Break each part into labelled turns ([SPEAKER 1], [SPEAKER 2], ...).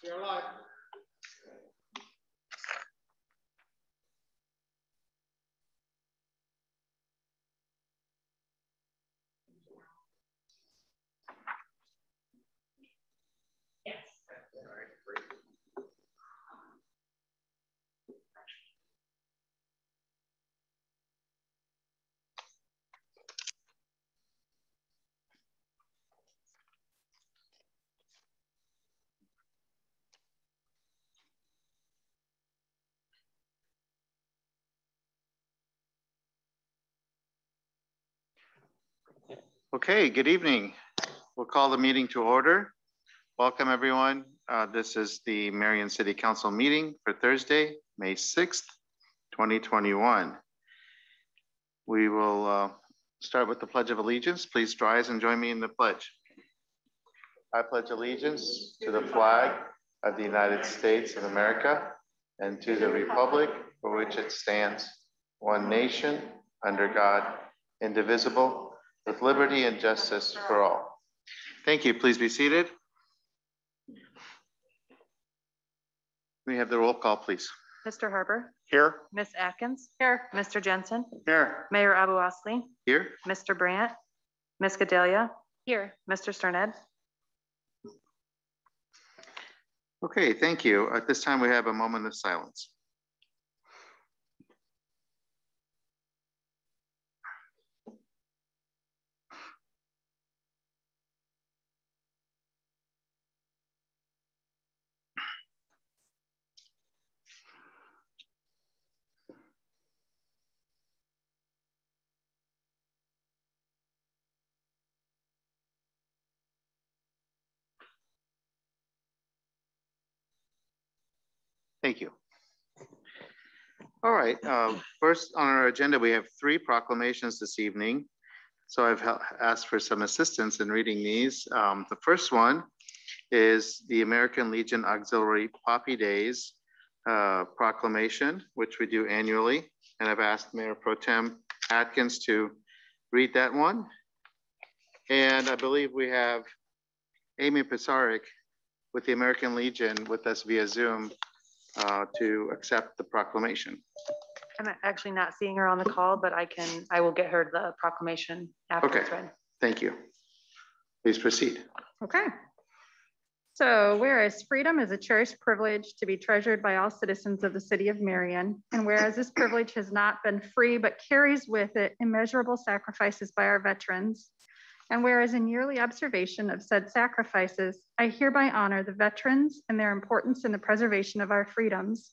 [SPEAKER 1] You're alive.
[SPEAKER 2] Yes.
[SPEAKER 1] All right, great. Okay, good evening. We'll call the meeting to order. Welcome, everyone. This is the Marion City Council meeting for Thursday, May 6th, 2021. We will start with the Pledge of Allegiance. Please rise and join me in the pledge. I pledge allegiance to the flag of the United States of America and to the republic for which it stands, one nation, under God, indivisible, with liberty and justice for all. Thank you. Please be seated. We have the roll call, please.
[SPEAKER 2] Mr. Harper.
[SPEAKER 1] Here.
[SPEAKER 2] Ms. Atkins. Here. Mr. Jensen.
[SPEAKER 1] Here.
[SPEAKER 2] Mayor Abu-Osley.
[SPEAKER 1] Here.
[SPEAKER 2] Mr. Brandt. Ms. Gedalia. Here. Mr. Sterned.
[SPEAKER 1] Okay, thank you. At this time, we have a moment of silence. Thank you. All right, first on our agenda, we have 3 proclamations this evening. So I've asked for some assistance in reading these. The first one is the American Legion Auxiliary Poppy Days proclamation, which we do annually. And I've asked Mayor Pro Tem Atkins to read that one. And I believe we have Amy Pisarik with the American Legion with us via Zoom to accept the proclamation.
[SPEAKER 2] I'm actually not seeing her on the call, but I will get her the proclamation after it's read.
[SPEAKER 1] Thank you. Please proceed.
[SPEAKER 3] Okay. So whereas freedom is a cherished privilege to be treasured by all citizens of the city of Marion, and whereas this privilege has not been free, but carries with it immeasurable sacrifices by our veterans, and whereas in yearly observation of said sacrifices, I hereby honor the veterans and their importance in the preservation of our freedoms.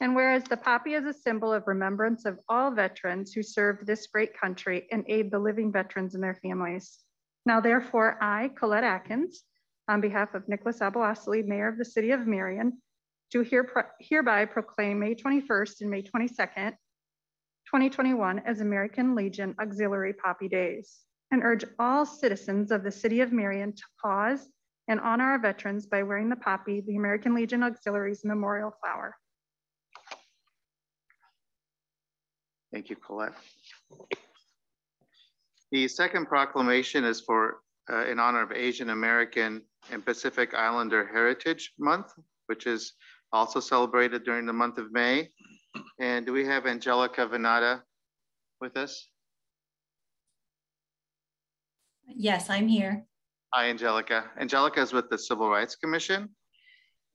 [SPEAKER 3] And whereas the poppy is a symbol of remembrance of all veterans who served this great country and aid the living veterans and their families. Now, therefore, I, Colette Atkins, on behalf of Nicholas Abu-Osley, Mayor of the City of Marion, do hereby proclaim May 21st and May 22nd, 2021 as American Legion Auxiliary Poppy Days, and urge all citizens of the City of Marion to pause and honor our veterans by wearing the poppy, the American Legion Auxiliary's memorial flower.
[SPEAKER 1] Thank you, Colette. The second proclamation is for in honor of Asian American and Pacific Islander Heritage Month, which is also celebrated during the month of May. And do we have Angelica Venata with us?
[SPEAKER 4] Yes, I'm here.
[SPEAKER 1] Hi, Angelica. Angelica is with the Civil Rights Commission,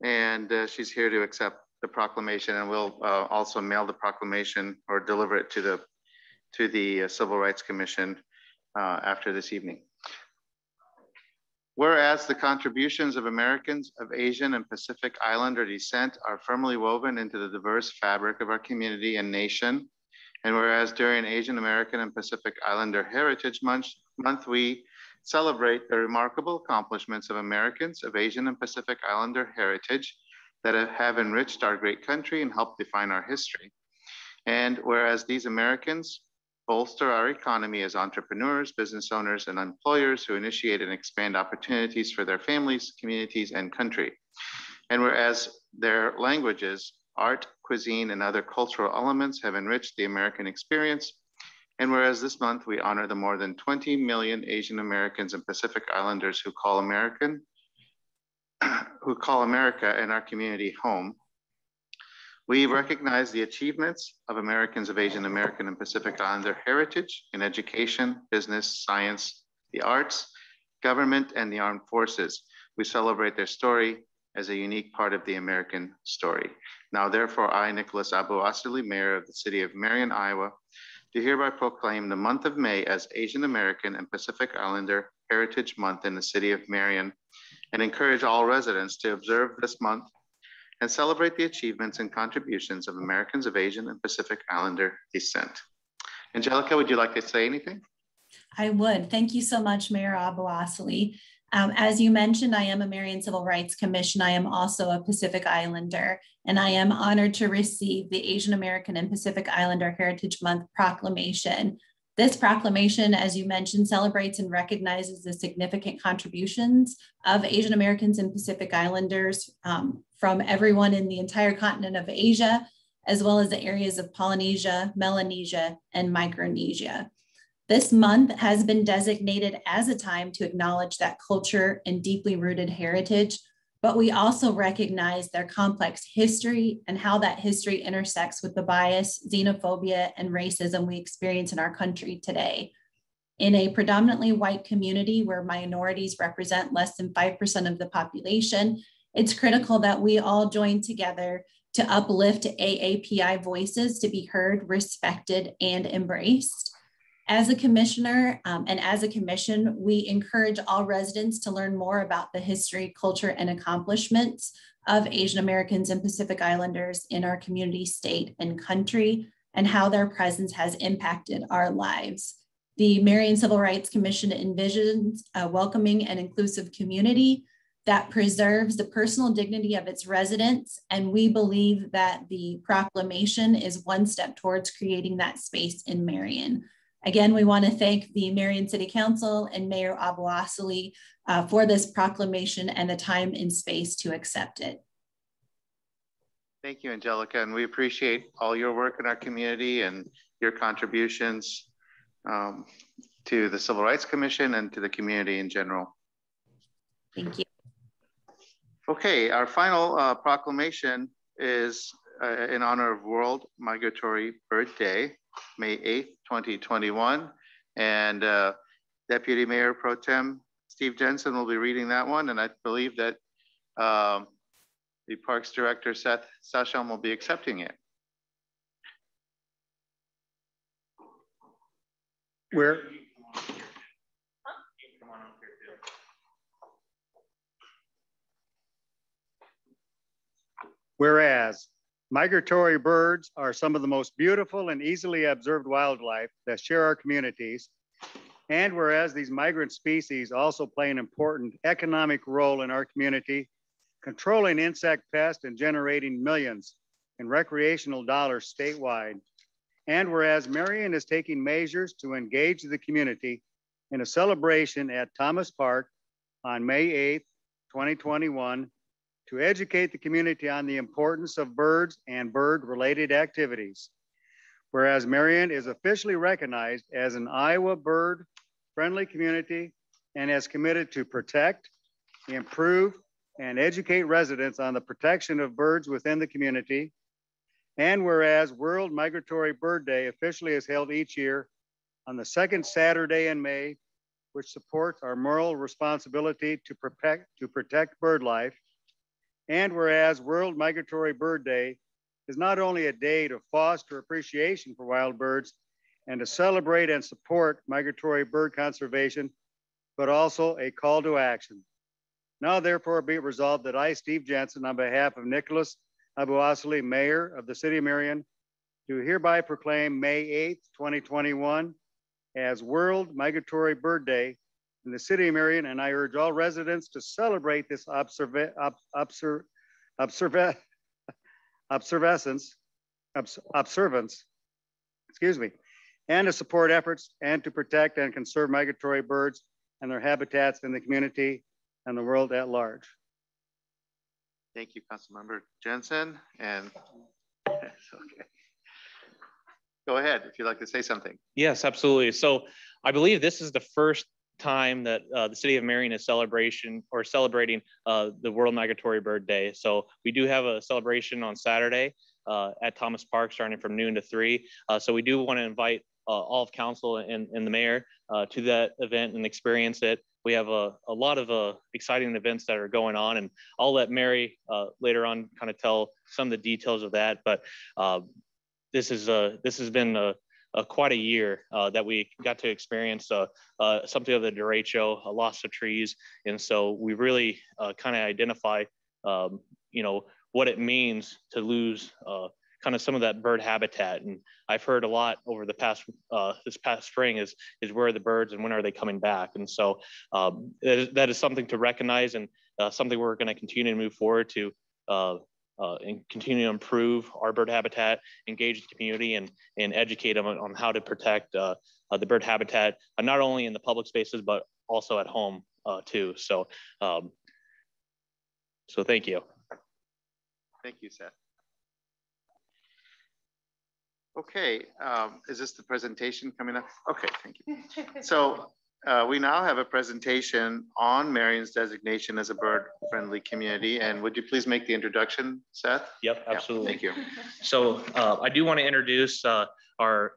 [SPEAKER 1] and she's here to accept the proclamation, and we'll also mail the proclamation or deliver it to the Civil Rights Commission after this evening. Whereas the contributions of Americans of Asian and Pacific Islander descent are firmly woven into the diverse fabric of our community and nation, and whereas during Asian American and Pacific Islander Heritage Month, we celebrate the remarkable accomplishments of Americans of Asian and Pacific Islander heritage that have enriched our great country and helped define our history. And whereas these Americans bolster our economy as entrepreneurs, business owners, and employers who initiate and expand opportunities for their families, communities, and country. And whereas their languages, art, cuisine, and other cultural elements have enriched the American experience. And whereas this month we honor the more than 20 million Asian Americans and Pacific Islanders who call American, who call America and our community home. We recognize the achievements of Americans of Asian American and Pacific Islander heritage in education, business, science, the arts, government, and the armed forces. We celebrate their story as a unique part of the American story. Now, therefore, I, Nicholas Abu-Asili, Mayor of the City of Marion, Iowa, do hereby proclaim the month of May as Asian American and Pacific Islander Heritage Month in the City of Marion, and encourage all residents to observe this month and celebrate the achievements and contributions of Americans of Asian and Pacific Islander descent. Angelica, would you like to say anything?
[SPEAKER 4] I would. Thank you so much, Mayor Abu-Asili. As you mentioned, I am a Marion Civil Rights Commission. I am also a Pacific Islander, and I am honored to receive the Asian American and Pacific Islander Heritage Month proclamation. This proclamation, as you mentioned, celebrates and recognizes the significant contributions of Asian Americans and Pacific Islanders from everyone in the entire continent of Asia, as well as the areas of Polynesia, Melanesia, and Micronesia. This month has been designated as a time to acknowledge that culture and deeply rooted heritage, but we also recognize their complex history and how that history intersects with the bias, xenophobia, and racism we experience in our country today. In a predominantly white community where minorities represent less than 5% of the population, it's critical that we all join together to uplift AAPI voices to be heard, respected, and embraced. As a commissioner and as a commission, we encourage all residents to learn more about the history, culture, and accomplishments of Asian Americans and Pacific Islanders in our community, state, and country, and how their presence has impacted our lives. The Marion Civil Rights Commission envisions a welcoming and inclusive community that preserves the personal dignity of its residents, and we believe that the proclamation is one step towards creating that space in Marion. Again, we want to thank the Marion City Council and Mayor Abu-Asili for this proclamation and the time and space to accept it.
[SPEAKER 1] Thank you, Angelica, and we appreciate all your work in our community and your contributions to the Civil Rights Commission and to the community in general.
[SPEAKER 4] Thank you.
[SPEAKER 1] Okay, our final proclamation is in honor of World Migratory Bird Day, May 8th, 2021. And Deputy Mayor Pro Tem Steve Jensen will be reading that one. And I believe that the Parks Director Seth Sasham will be accepting it.
[SPEAKER 5] Whereas migratory birds are some of the most beautiful and easily observed wildlife that share our communities. And whereas these migrant species also play an important economic role in our community, controlling insect pests and generating millions in recreational dollars statewide. And whereas Marion is taking measures to engage the community in a celebration at Thomas Park on May 8th, 2021, to educate the community on the importance of birds and bird-related activities. Whereas Marion is officially recognized as an Iowa bird-friendly community and has committed to protect, improve, and educate residents on the protection of birds within the community. And whereas World Migratory Bird Day officially is held each year on the second Saturday in May, which supports our moral responsibility to protect bird life. And whereas World Migratory Bird Day is not only a day to foster appreciation for wild birds and to celebrate and support migratory bird conservation, but also a call to action. Now therefore be it resolved that I, Steve Jensen, on behalf of Nicholas Abu-Asili, Mayor of the City of Marion, do hereby proclaim May 8th, 2021 as World Migratory Bird Day in the City of Marion, and I urge all residents to celebrate this observance, and to support efforts and to protect and conserve migratory birds and their habitats in the community and the world at large.
[SPEAKER 1] Thank you, Councilmember Jensen. And okay. Go ahead if you'd like to say something.
[SPEAKER 6] Yes, absolutely. So I believe this is the first time that the city of Marion is celebrating the World Migratory Bird Day. So we do have a celebration on Saturday at Thomas Park starting from noon to 3. So we do want to invite all of council and the mayor to that event and experience it. We have a lot of exciting events that are going on, and I'll let Mary later on kind of tell some of the details of that. But this has been quite a year that we got to experience something of the derecho, a loss of trees. And so we really kind of identify, you know, what it means to lose kind of some of that bird habitat. And I've heard a lot over the past, this past spring is where are the birds and when are they coming back? And so that is something to recognize, and something we're going to continue to move forward to and continue to improve our bird habitat, engage the community, and educate them on how to protect the bird habitat, not only in the public spaces, but also at home too. So, so thank you.
[SPEAKER 1] Thank you, Seth. Okay, is this the presentation coming up? Okay, thank you. So we now have a presentation on Marion's designation as a bird-friendly community. And would you please make the introduction, Seth?
[SPEAKER 6] Yep, absolutely.
[SPEAKER 1] Yeah, thank you.
[SPEAKER 6] So I do want to introduce our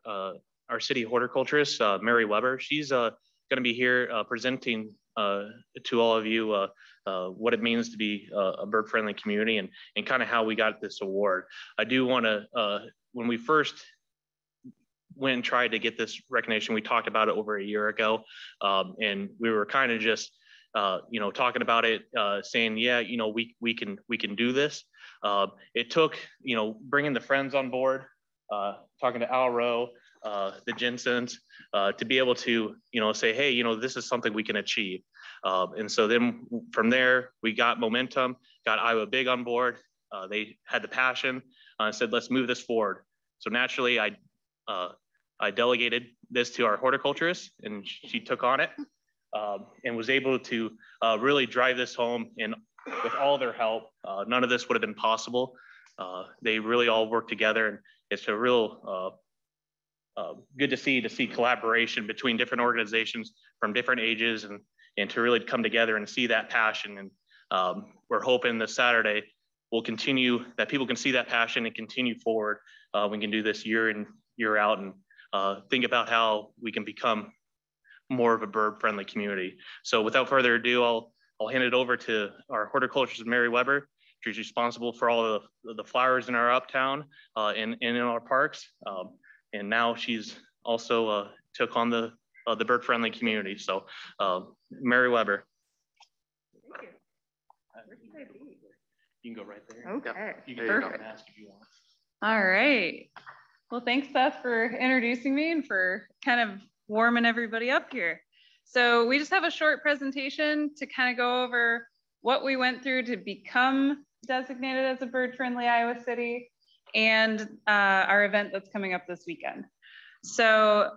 [SPEAKER 6] city horticulturist, Mary Weber. She's going to be here presenting to all of you what it means to be a bird-friendly community and kind of how we got this award. I do want to, when we first went and tried to get this recognition, we talked about it over a year ago, and we were kind of just you know, talking about it, saying, yeah, you know, we can do this. It took, you know, bringing the friends on board, talking to Al Rowe, the Jensens, to be able to, you know, say, hey, you know, this is something we can achieve. And so then from there, we got momentum, got Iowa Big on board. They had the passion, said, let's move this forward. So naturally, I delegated this to our horticulturist, and she took on it and was able to really drive this home. And with all their help, none of this would have been possible. They really all work together, and it's a real good to see collaboration between different organizations from different ages, and to really come together and see that passion. And we're hoping this Saturday will continue, that people can see that passion and continue forward. We can do this year in, year out, and think about how we can become more of a bird-friendly community. So without further ado, I'll hand it over to our horticulturist, Mary Weber. She's responsible for all of the flowers in our uptown and in our parks. And now she's also took on the bird-friendly community. So Mary Weber.
[SPEAKER 3] Thank you.
[SPEAKER 6] You can go right there.
[SPEAKER 3] Okay.
[SPEAKER 6] Yep. You can
[SPEAKER 3] Perfect.
[SPEAKER 6] ask if you want.
[SPEAKER 3] All right. Well, thanks, Seth, for introducing me and for kind of warming everybody up here. So we just have a short presentation to kind of go over what we went through to become designated as a bird-friendly Iowa city, and our event that's coming up this weekend. So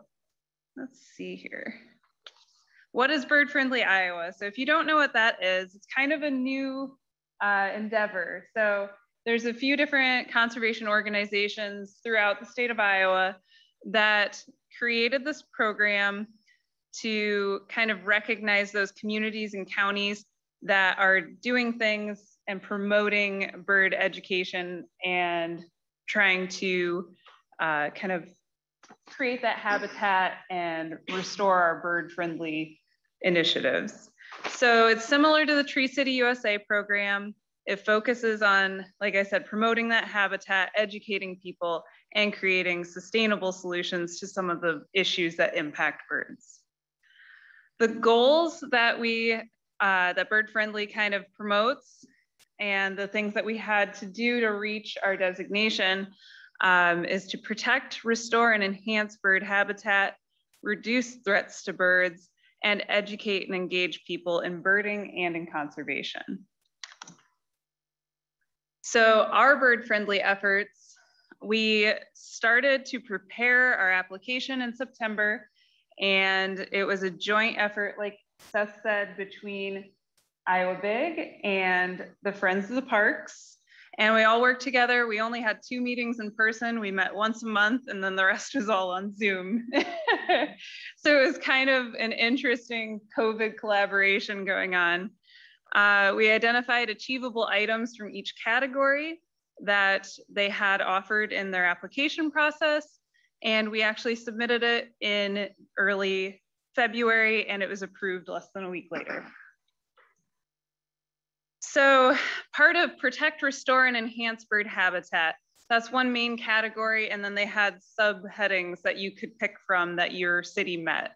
[SPEAKER 3] let's see here. What is bird-friendly Iowa? So if you don't know what that is, it's kind of a new endeavor. So there's a few different conservation organizations throughout the state of Iowa that created this program to kind of recognize those communities and counties that are doing things and promoting bird education and trying to kind of create that habitat and restore our bird-friendly initiatives. So it's similar to the Tree City USA program. It focuses on, like I said, promoting that habitat, educating people, and creating sustainable solutions to some of the issues that impact birds. The goals that that Bird Friendly kind of promotes, and the things that we had to do to reach our designation, is to protect, restore, and enhance bird habitat, reduce threats to birds, and educate and engage people in birding and in conservation. So our bird-friendly efforts, we started to prepare our application in September, and it was a joint effort, like Seth said, between Iowa Big and the Friends of the Parks.
[SPEAKER 7] And we all worked together. We only had 2 meetings in person. We met once a month, and then the rest was all on Zoom. So it was kind of an interesting COVID collaboration going on. We identified achievable items from each category that they had offered in their application process. And we actually submitted it in early February, and it was approved less than a week later. So part of protect, restore, and enhance bird habitat, that's one main category. And then they had subheadings that you could pick from that your city met.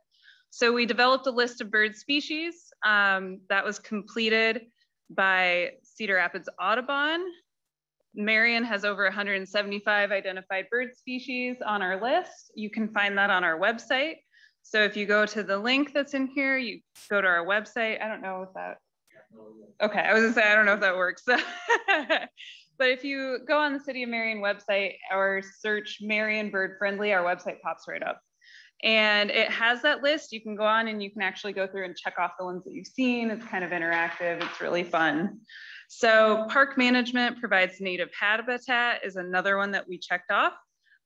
[SPEAKER 7] So we developed a list of bird species that was completed by Cedar Rapids Audubon. Marion has over 175 identified bird species on our list. You can find that on our website. So if you go to the link that's in here, you go to our website. I don't know if that, okay, I was gonna say, I don't know if that works. But if you go on the City of Marion website or search Marion Bird Friendly, our website pops right up. And it has that list. You can go on and you can actually go through and check off the ones that you've seen. It's kind of interactive. It's really fun. So park management provides native habitat is another one that we checked off.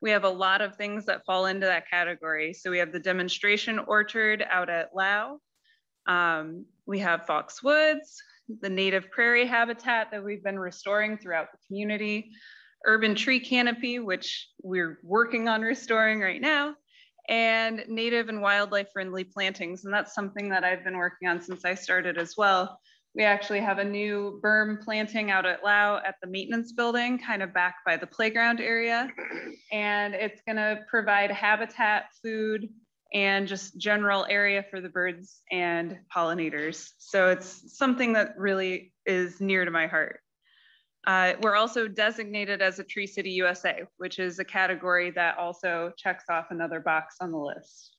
[SPEAKER 7] We have a lot of things that fall into that category. So we have the demonstration orchard out at Lau. We have Fox Woods, the native prairie habitat that we've been restoring throughout the community, urban tree canopy, which we're working on restoring right now, and native and wildlife friendly plantings. And that's something that I've been working on since I started as well. We actually have a new berm planting out at Lau at the maintenance building, kind of back by the playground area. And it's gonna provide habitat, food, and just general area for the birds and pollinators. So it's something that really is near to my heart. We're also designated as a Tree City USA, which is a category that also checks off another box on the list.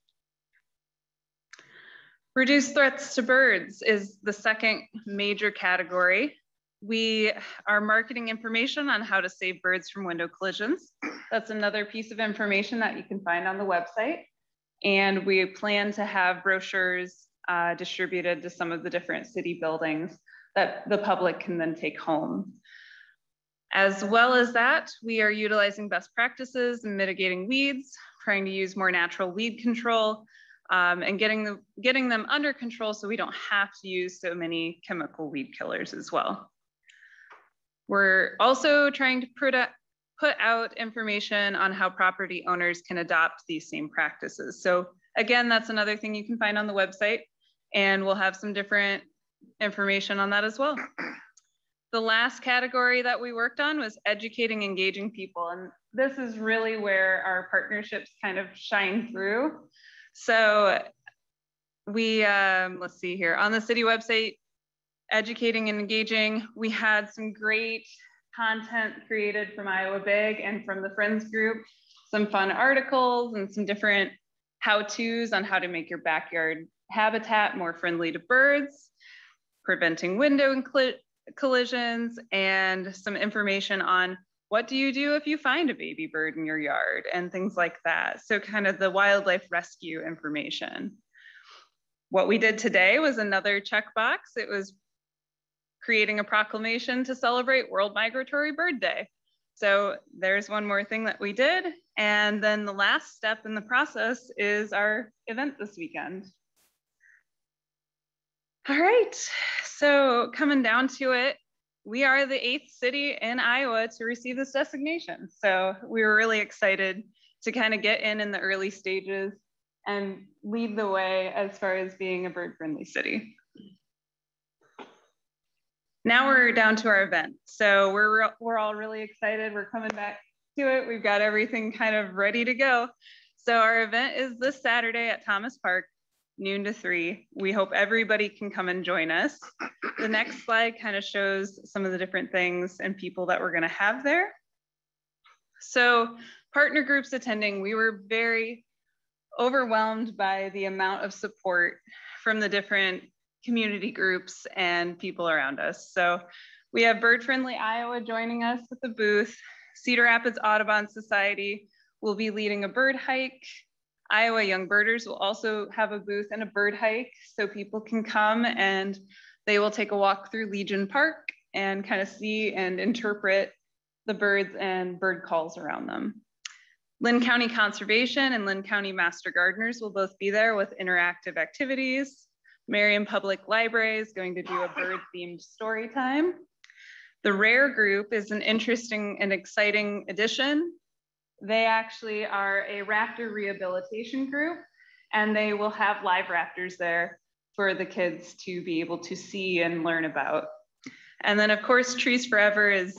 [SPEAKER 7] Reduce threats to birds is the second major category. We are marketing information on how to save birds from window collisions. That's another piece of information that you can find on the website. And we plan to have brochures distributed to some of the different city buildings that the public can then take home. As well as that, we are utilizing best practices and mitigating weeds, trying to use more natural weed control, and getting them under control so we don't have to use so many chemical weed killers as well. We're also trying to put out information on how property owners can adopt these same practices. So again, that's another thing you can find on the website, and we'll have some different information on that as well. The last category that we worked on was educating, engaging people. And this is really where our partnerships kind of shine through. So we, let's see here, on the city website, educating and engaging, we had some great content created from Iowa Big and from the Friends group, some fun articles and some different how-tos on how to make your backyard habitat more friendly to birds, preventing window collisions, and some information on what do you do if you find a baby bird in your yard and things like that. So kind of the wildlife rescue information. What we did today was another checkbox. It was creating a proclamation to celebrate World Migratory Bird Day. So there's one more thing that we did. And then the last step in the process is our event this weekend. All right, so coming down to it, we are the 8th city in Iowa to receive this designation. So we were really excited to kind of get in the early stages and lead the way as far as being a bird-friendly city. Now we're down to our event. So we're all really excited. We're coming back to it. We've got everything kind of ready to go. So our event is this Saturday at Thomas Park, noon to 3. We hope everybody can come and join us. The next slide kind of shows some of the different things and people that we're going to have there. So partner groups attending, we were very overwhelmed by the amount of support from the different community groups and people around us. So we have Bird Friendly Iowa joining us at the booth. Cedar Rapids Audubon Society will be leading a bird hike. Iowa Young Birders will also have a booth and a bird hike, so people can come and they will take a walk through Legion Park and kind of see and interpret the birds and bird calls around them. Lynn County Conservation and Lynn County Master Gardeners will both be there with interactive activities. Marion Public Library is going to do a bird-themed story time. The Rare Group is an interesting and exciting addition. They actually are a raptor rehabilitation group, and they will have live raptors there for the kids to be able to see and learn about. And then of course, Trees Forever is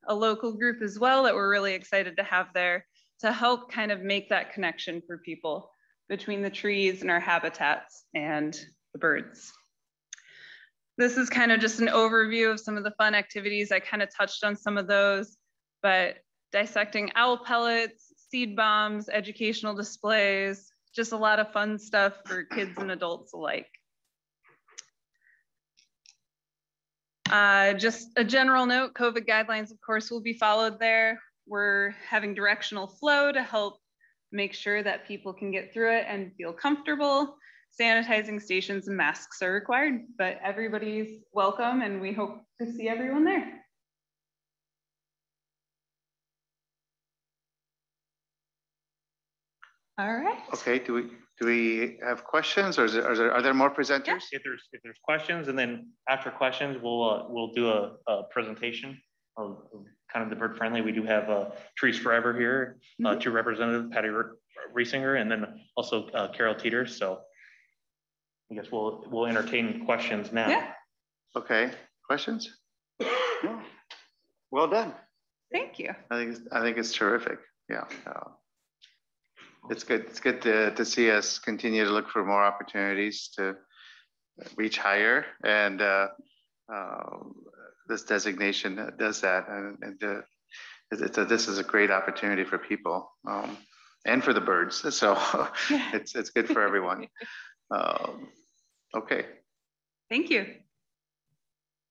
[SPEAKER 7] a local group as well that we're really excited to have there to help kind of make that connection for people between the trees and our habitats and the birds. This is kind of just an overview of some of the fun activities. I kind of touched on some of those, but dissecting owl pellets, seed bombs, educational displays, just a lot of fun stuff for kids and adults alike. Just a general note, COVID guidelines, of course, will be followed there. We're having directional flow to help make sure that people can get through it and feel comfortable. Sanitizing stations and masks are required, but everybody's welcome and we hope to see everyone there. All right.
[SPEAKER 1] Okay, do we have questions, or are there more presenters?
[SPEAKER 6] If there's questions, and then after questions, we'll do a presentation of kind of the bird friendly. We do have Trees Forever here, two representatives, Patty Riesinger, and then also Carol Teeters. So I guess we'll entertain questions now.
[SPEAKER 7] Yeah.
[SPEAKER 1] Okay, questions?
[SPEAKER 5] Well done.
[SPEAKER 7] Thank you.
[SPEAKER 1] I think it's terrific. Yeah. It's good. It's good to see us continue to look for more opportunities to reach higher, and this designation does that. And this is a great opportunity for people and for the birds. So it's good for everyone. Okay.
[SPEAKER 7] Thank you.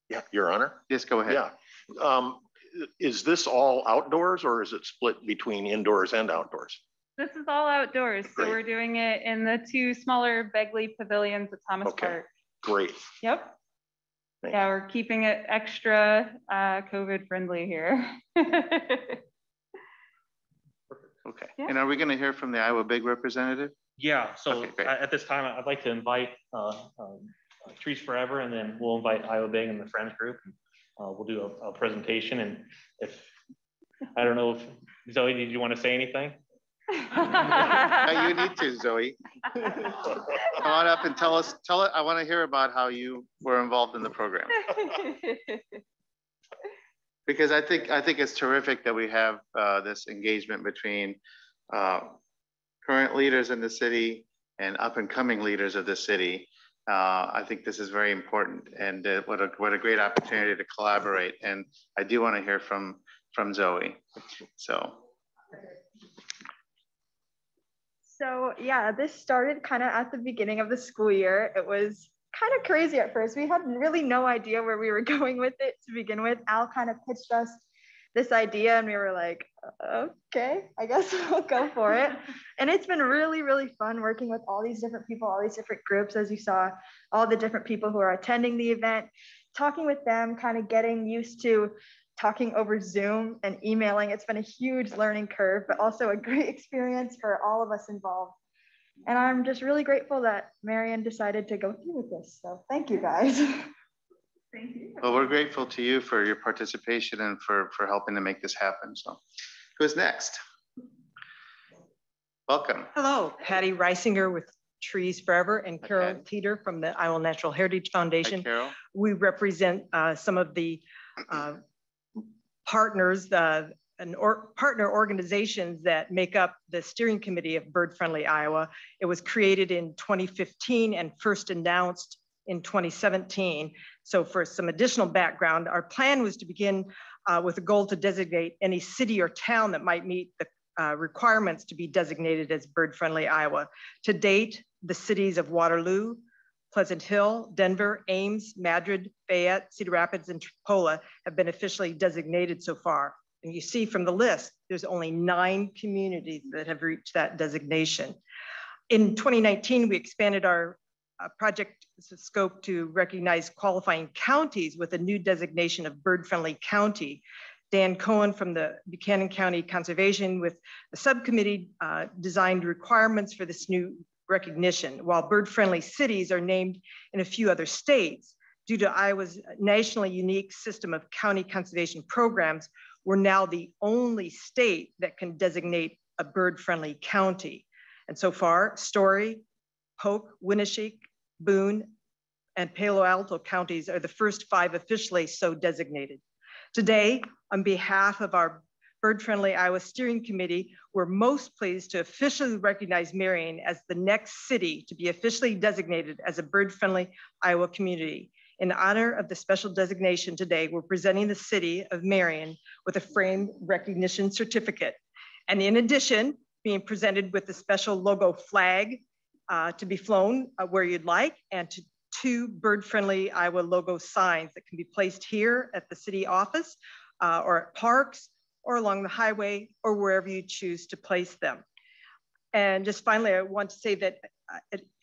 [SPEAKER 8] Yeah, Your Honor.
[SPEAKER 1] Yes, go ahead.
[SPEAKER 8] Yeah. Is this all outdoors, or is it split between indoors and outdoors?
[SPEAKER 7] This is all outdoors. So
[SPEAKER 8] Great.
[SPEAKER 7] we're doing it in the two smaller Begley pavilions at Thomas Park.
[SPEAKER 8] Great.
[SPEAKER 7] Yep.
[SPEAKER 8] Thank
[SPEAKER 7] Yeah, we're keeping it extra COVID friendly here.
[SPEAKER 1] Okay.
[SPEAKER 7] Yeah.
[SPEAKER 1] And are we going to hear from the Iowa Big representative?
[SPEAKER 6] Yeah, so
[SPEAKER 1] Okay, great.
[SPEAKER 6] at this time, I'd like to invite Trees Forever, and then we'll invite Iowa Big and the Friends Group. And, we'll do a presentation. And if, I don't know if, Zoe, did you want to say anything?
[SPEAKER 1] You need to, Zoe. Come on up and tell it. I want to hear about how you were involved in the program. Because I think it's terrific that we have this engagement between current leaders in the city and up and coming leaders of the city. I think this is very important, and what a great opportunity to collaborate. And I do want to hear from Zoe.
[SPEAKER 9] So yeah, this started kind of at the beginning of the school year. It was kind of crazy at first. We had really no idea where we were going with it to begin with. Al kind of pitched us this idea and we were like, okay, I guess we'll go for it. And it's been really, really fun working with all these different people, all these different groups, as you saw, all the different people who are attending the event, talking with them, kind of getting used to talking over Zoom and emailing. It's been a huge learning curve, but also a great experience for all of us involved. And I'm just really grateful that Marion decided to go through with this. So thank you guys.
[SPEAKER 7] Thank you.
[SPEAKER 1] Well, we're grateful to you for your participation and for helping to make this happen. So who's next? Welcome.
[SPEAKER 10] Hello, Patty Riesinger with Trees Forever and Carol Teeter from the Iowa Natural Heritage Foundation.
[SPEAKER 1] Hi, Carol.
[SPEAKER 10] We represent some of the partners, partner organizations that make up the steering committee of Bird Friendly Iowa. It was created in 2015 and first announced in 2017. So for some additional background, our plan was to begin with a goal to designate any city or town that might meet the requirements to be designated as Bird Friendly Iowa. To date, the cities of Waterloo, Pleasant Hill, Denver, Ames, Madrid, Fayette, Cedar Rapids, and Tripola have been officially designated so far. And you see from the list, there's only 9 communities that have reached that designation. In 2019, we expanded our project scope to recognize qualifying counties with a new designation of Bird Friendly County. Dan Cohen from the Buchanan County Conservation with a subcommittee designed requirements for this new recognition. While bird-friendly cities are named in a few other states, due to Iowa's nationally unique system of county conservation programs, we're now the only state that can designate a bird-friendly county. And so far, Story, Polk, Winneshiek, Boone, and Palo Alto counties are the first 5 officially so designated. Today, on behalf of our Bird Friendly Iowa Steering Committee, we're most pleased to officially recognize Marion as the next city to be officially designated as a Bird Friendly Iowa community. In honor of the special designation today, we're presenting the city of Marion with a framed recognition certificate. And in addition, being presented with a special logo flag to be flown where you'd like, and 2 bird-friendly Iowa logo signs that can be placed here at the city office or at parks or along the highway or wherever you choose to place them. And just finally, I want to say that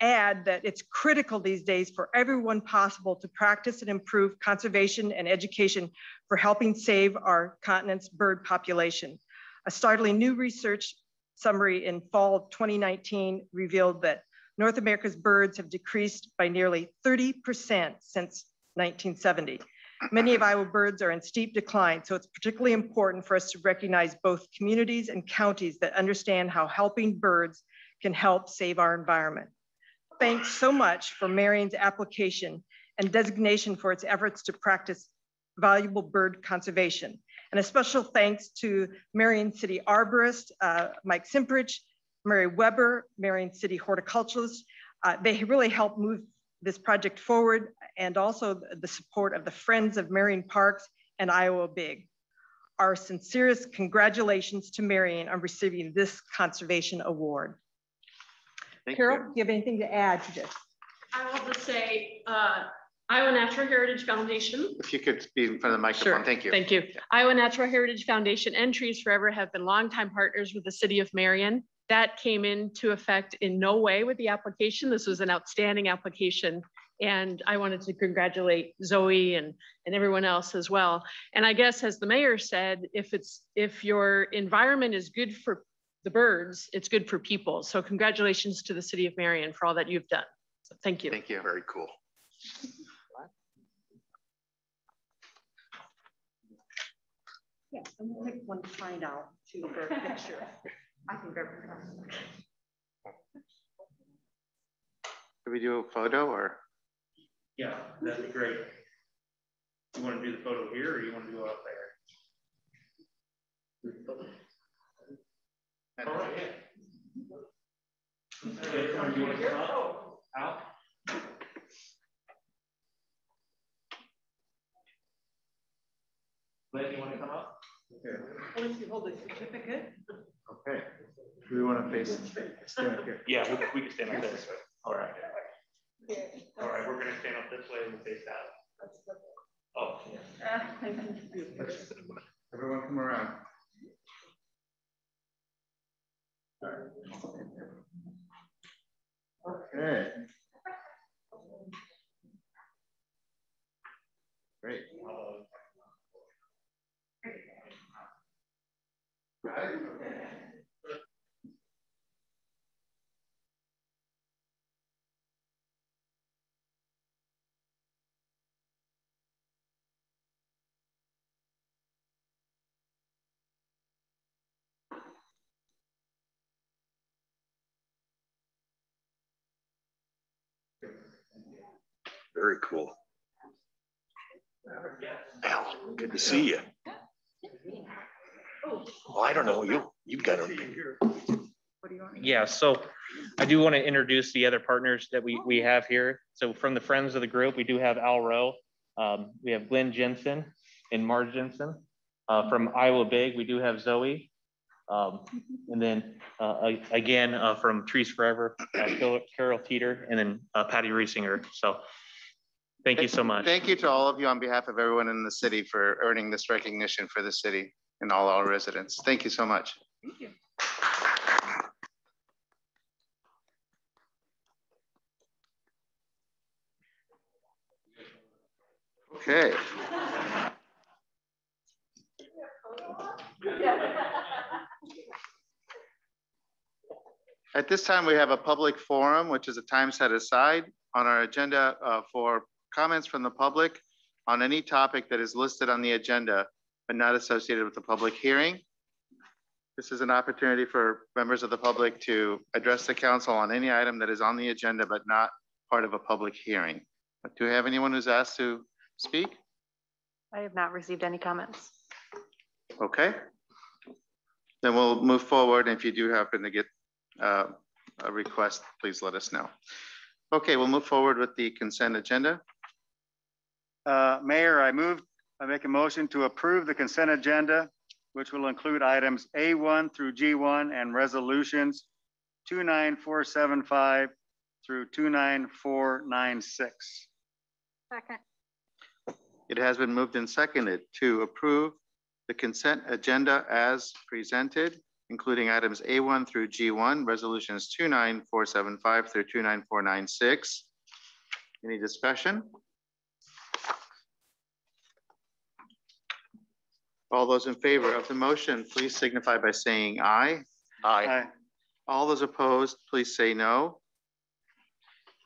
[SPEAKER 10] add that it's critical these days for everyone possible to practice and improve conservation and education for helping save our continent's bird population. A startling new research summary in fall of 2019 revealed that North America's birds have decreased by nearly 30% since 1970. Many of Iowa birds are in steep decline, so it's particularly important for us to recognize both communities and counties that understand how helping birds can help save our environment. Thanks so much for Marion's application and designation for its efforts to practice valuable bird conservation. And a special thanks to Marion City Arborist, Mike Simprich, Mary Weber, Marion City Horticulturalist. They really helped move this project forward, and also the support of the Friends of Marion Parks and Iowa Big. Our sincerest congratulations to Marion on receiving this conservation award. Carol, do you have anything to add to this?
[SPEAKER 11] I will just say, Iowa Natural Heritage Foundation.
[SPEAKER 1] If you could be in front of the microphone,
[SPEAKER 11] Sure.
[SPEAKER 1] Thank you.
[SPEAKER 11] Thank you. Iowa Natural Heritage Foundation and Trees Forever have been longtime partners with the city of Marion. That came into effect in no way with the application. This was an outstanding application. And I wanted to congratulate Zoe and everyone else as well. And I guess, as the mayor said, if your environment is good for the birds, it's good for people. So congratulations to the city of Marion for all that you've done. So thank you.
[SPEAKER 1] Thank you.
[SPEAKER 8] Very cool.
[SPEAKER 10] Yes, I'm gonna take one sign out to the picture. I can grab it.
[SPEAKER 1] Can we do a photo or?
[SPEAKER 6] Yeah, that'd be great. You want to do the photo here or you want to do it up there? All right, yeah. Okay, you want to come up? Out? Glenn, you want to come up?
[SPEAKER 10] Okay. Once you hold the certificate.
[SPEAKER 1] Okay. Do we want to face stand up here?
[SPEAKER 6] Yeah, we can stand up this way. All right. All right, we're going to stand up this way and we'll face that. Oh, yeah.
[SPEAKER 1] Everyone come around. Okay. Great.
[SPEAKER 8] Very cool. Al, good to see you. Well, I don't know, you've got to.
[SPEAKER 6] Yeah, so I do want to introduce the other partners that we have here. So from the friends of the group, we do have Al Rowe. We have Glenn Jensen and Marge Jensen. From Iowa Big, we do have Zoe. And then again, from Trees Forever, Carol Teeter, and then Patty Riesinger. So thank you so much.
[SPEAKER 1] Thank you to all of you on behalf of everyone in the city for earning this recognition for the city and all our residents. Thank you so much.
[SPEAKER 10] Thank you.
[SPEAKER 1] Okay. At this time, we have a public forum, which is a time set aside on our agenda for comments from the public on any topic that is listed on the agenda, but not associated with the public hearing. This is an opportunity for members of the public to address the council on any item that is on the agenda, but not part of a public hearing. Do we have anyone who's asked to speak?
[SPEAKER 2] I have not received any comments.
[SPEAKER 1] Okay. Then we'll move forward. If you do happen to get a request, please let us know. Okay, we'll move forward with the consent agenda.
[SPEAKER 5] Mayor, I make a motion to approve the consent agenda, which will include items A1 through G1 and resolutions 29475 through 29496.
[SPEAKER 3] Second.
[SPEAKER 1] It has been moved and seconded to approve the consent agenda as presented, including items A1 through G1, resolutions 29475 through 29496. Any discussion? All those in favor of the motion, please signify by saying aye.
[SPEAKER 8] Aye.
[SPEAKER 1] All those opposed, please say no.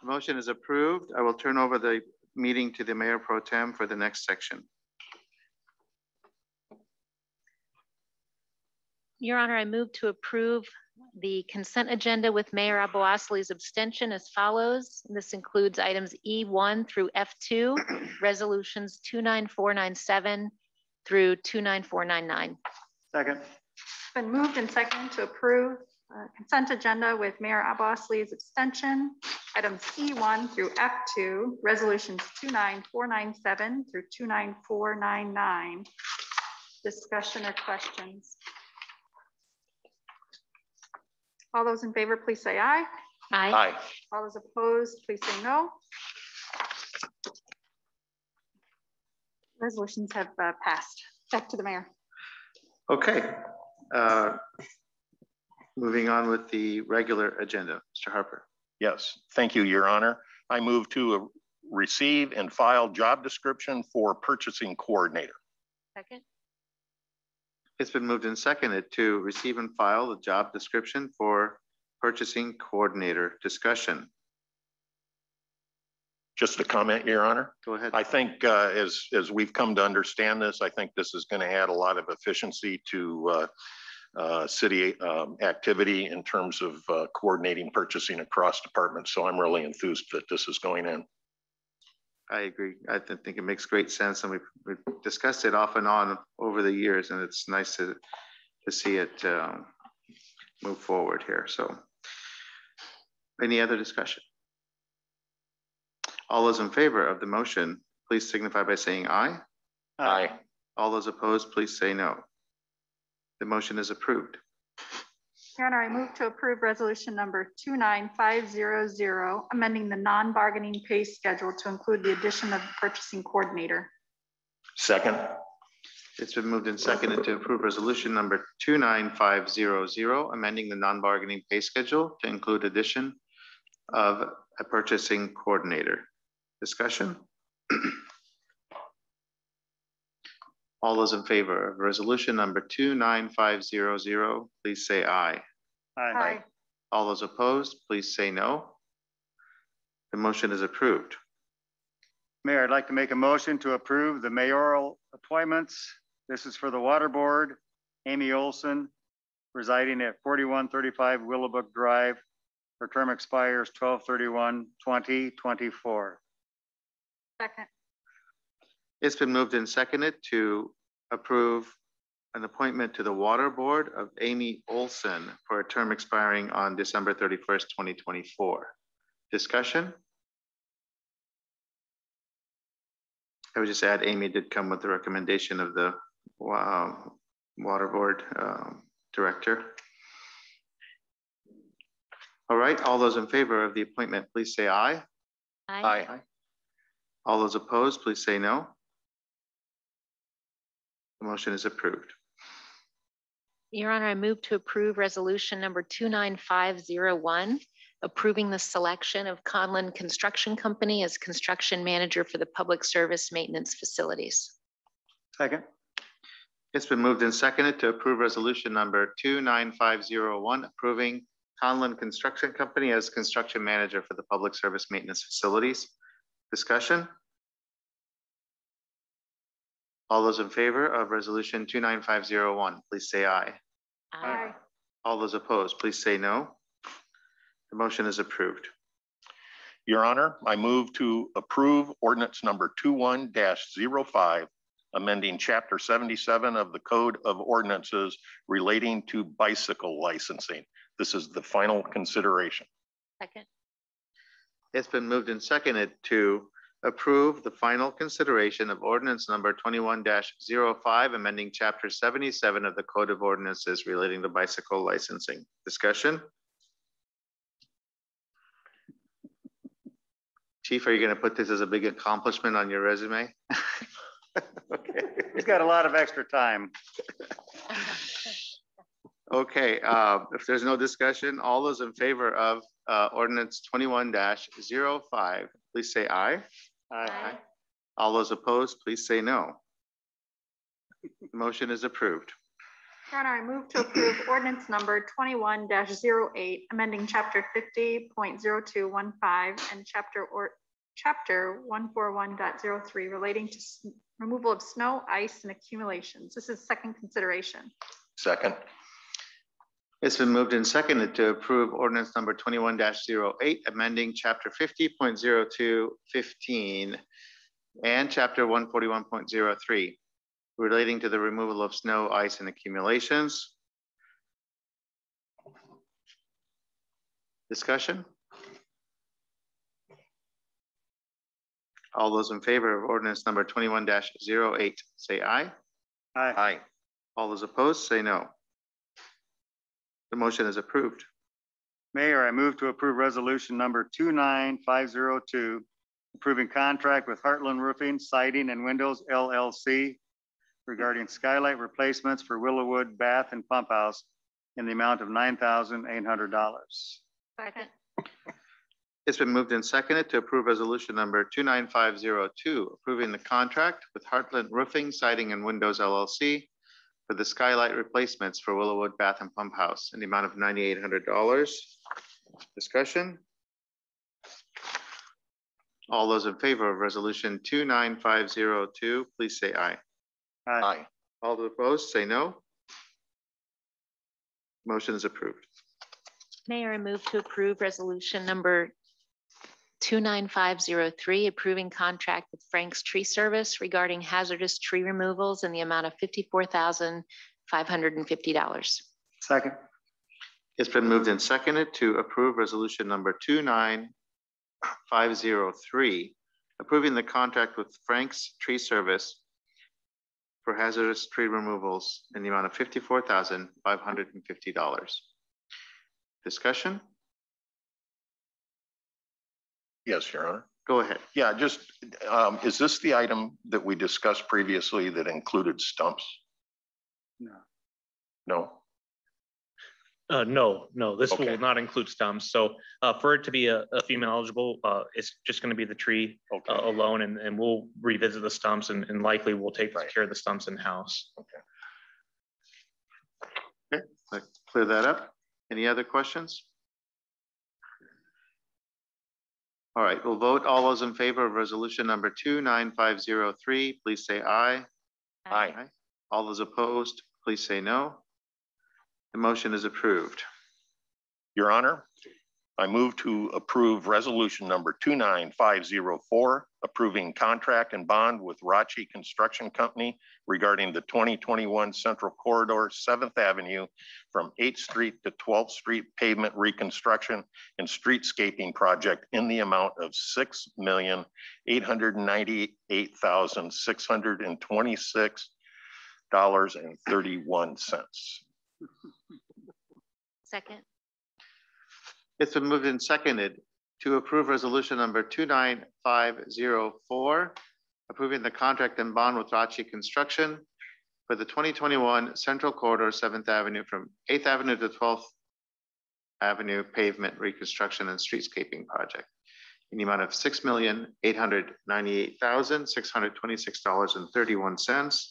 [SPEAKER 1] The motion is approved. I will turn over the meeting to the Mayor Pro Tem for the next section.
[SPEAKER 12] Your Honor, I move to approve the consent agenda with Mayor Aboassoli's abstention as follows. This includes items E1 through F2, resolutions 29497 through 29499.
[SPEAKER 5] Second.
[SPEAKER 3] It's been moved and seconded to approve consent agenda with Mayor Aboassoli's abstention. Items E1 through F2, resolutions 29497 through 29499. Discussion or questions? All those in favor, please say aye.
[SPEAKER 12] Aye.
[SPEAKER 8] Aye.
[SPEAKER 3] All those opposed, please say no. Resolutions have passed. Back to the mayor.
[SPEAKER 1] Okay. Moving on with the regular agenda, Mr. Harper.
[SPEAKER 8] Yes, thank you, Your Honor. I move to receive and file job description for purchasing coordinator.
[SPEAKER 12] Second.
[SPEAKER 1] It's been moved and seconded to receive and file the job description for purchasing coordinator. Discussion.
[SPEAKER 8] Just a comment, Your Honor.
[SPEAKER 1] Go ahead.
[SPEAKER 8] I think as we've come to understand this, I think this is going to add a lot of efficiency to city activity in terms of coordinating purchasing across departments. So I'm really enthused that this is going in.
[SPEAKER 1] I agree. I think it makes great sense, and we've discussed it off and on over the years, and it's nice to see it move forward here. So, any other discussion? All those in favor of the motion, please signify by saying aye.
[SPEAKER 8] Aye.
[SPEAKER 1] All those opposed, please say no. The motion is approved.
[SPEAKER 3] Your Honor, I move to approve resolution number 29500, amending the non-bargaining pay schedule to include the addition of the purchasing coordinator.
[SPEAKER 8] Second.
[SPEAKER 1] It's been moved and seconded to approve resolution number 29500, amending the non-bargaining pay schedule to include addition of a purchasing coordinator. Discussion? All those in favor of resolution number 29500, please say aye.
[SPEAKER 3] Aye.
[SPEAKER 1] All those opposed, please say no. The motion is approved.
[SPEAKER 5] Mayor, I'd like to make a motion to approve the mayoral appointments. This is for the Water Board, Amy Olson, residing at 4135 Willowbrook Drive. Her term expires 12/31/2024.
[SPEAKER 3] Second.
[SPEAKER 1] It's been moved and seconded to approve an appointment to the Water Board of Amy Olson for a term expiring on December 31st, 2024. Discussion? I would just add Amy did come with the recommendation of the Water Board Director. All right, all those in favor of the appointment, please say aye.
[SPEAKER 12] Aye.
[SPEAKER 8] Aye.
[SPEAKER 1] All those opposed, please say no. The motion is approved.
[SPEAKER 12] Your Honor, I move to approve resolution number 29501, approving the selection of Conlin Construction Company as construction manager for the public service maintenance facilities.
[SPEAKER 5] Second.
[SPEAKER 1] It's been moved and seconded to approve resolution number 29501, approving Conlon Construction Company as construction manager for the public service maintenance facilities. Discussion? All those in favor of resolution 29501, please say aye.
[SPEAKER 12] Aye.
[SPEAKER 1] All those opposed, please say no. The motion is approved.
[SPEAKER 8] Your Honor, I move to approve ordinance number 21-05, amending chapter 77 of the Code of Ordinances relating to bicycle licensing. This is the final consideration.
[SPEAKER 12] Second.
[SPEAKER 1] It's been moved and seconded to approve the final consideration of ordinance number 21-05, amending chapter 77 of the Code of Ordinances relating to bicycle licensing. Discussion? Chief, are you going to put this as a big accomplishment on your resume? Okay.
[SPEAKER 5] He's got a lot of extra time.
[SPEAKER 1] Okay, if there's no discussion, all those in favor of ordinance 21-05, please say aye.
[SPEAKER 12] Aye.
[SPEAKER 1] All those opposed, please say no. The motion is approved.
[SPEAKER 3] Your Honor, I move to approve ordinance number 21-08, amending chapter 50.0215 and chapter 141.03 relating to removal of snow, ice, and accumulations. This is second consideration.
[SPEAKER 8] Second.
[SPEAKER 1] It's been moved and seconded to approve ordinance number 21-08, amending chapter 50.0215 and chapter 141.03 relating to the removal of snow, ice, and accumulations. Discussion? All those in favor of ordinance number 21-08, say aye.
[SPEAKER 5] Aye.
[SPEAKER 8] Aye.
[SPEAKER 1] All those opposed, say no. The motion is approved.
[SPEAKER 5] Mayor, I move to approve resolution number 29502, approving contract with Heartland Roofing, Siding, and Windows LLC regarding skylight replacements for Willowwood Bath and Pump House in the amount of $9,800.
[SPEAKER 3] Second.
[SPEAKER 1] It's been moved and seconded to approve resolution number 29502, approving the contract with Heartland Roofing, Siding, and Windows LLC for the skylight replacements for Willowwood Bath and Pump House in the amount of $9,800. Discussion? All those in favor of resolution 29502, please say aye.
[SPEAKER 8] Aye.
[SPEAKER 1] All those opposed, say no. Motion is approved.
[SPEAKER 12] Mayor, I move to approve resolution number 29503, approving contract with Frank's Tree Service regarding hazardous tree removals in the amount of $54,550.
[SPEAKER 5] Second.
[SPEAKER 1] It's been moved and seconded to approve resolution number 29503, approving the contract with Frank's Tree Service for hazardous tree removals in the amount of $54,550. Discussion?
[SPEAKER 8] Yes, Your Honor.
[SPEAKER 1] Go ahead.
[SPEAKER 8] Yeah, just, is this the item that we discussed previously that included stumps?
[SPEAKER 5] No.
[SPEAKER 8] No?
[SPEAKER 6] No, this
[SPEAKER 8] Okay.
[SPEAKER 6] will not include stumps. So for it to be a female eligible, it's just going to be the tree alone, and we'll revisit the stumps and likely we'll take care of the stumps in-house.
[SPEAKER 1] Okay, let's clear that up. Any other questions? All right, we'll vote. All those in favor of resolution number 29503, please say aye.
[SPEAKER 8] Aye.
[SPEAKER 1] All those opposed, please say no. The motion is approved.
[SPEAKER 8] Your Honor, I move to approve resolution number 29504, approving contract and bond with Rachi Construction Company regarding the 2021 Central Corridor 7th Avenue from 8th Street to 12th Street pavement reconstruction and streetscaping project in the amount of $6,898,626.31.
[SPEAKER 12] Second.
[SPEAKER 1] It's been moved and seconded to approve resolution number 29504, approving the contract and bond with Rachi Construction for the 2021 Central Corridor 7th Avenue from 8th Avenue to 12th Avenue pavement reconstruction and streetscaping project in the amount of $6,898,626.31.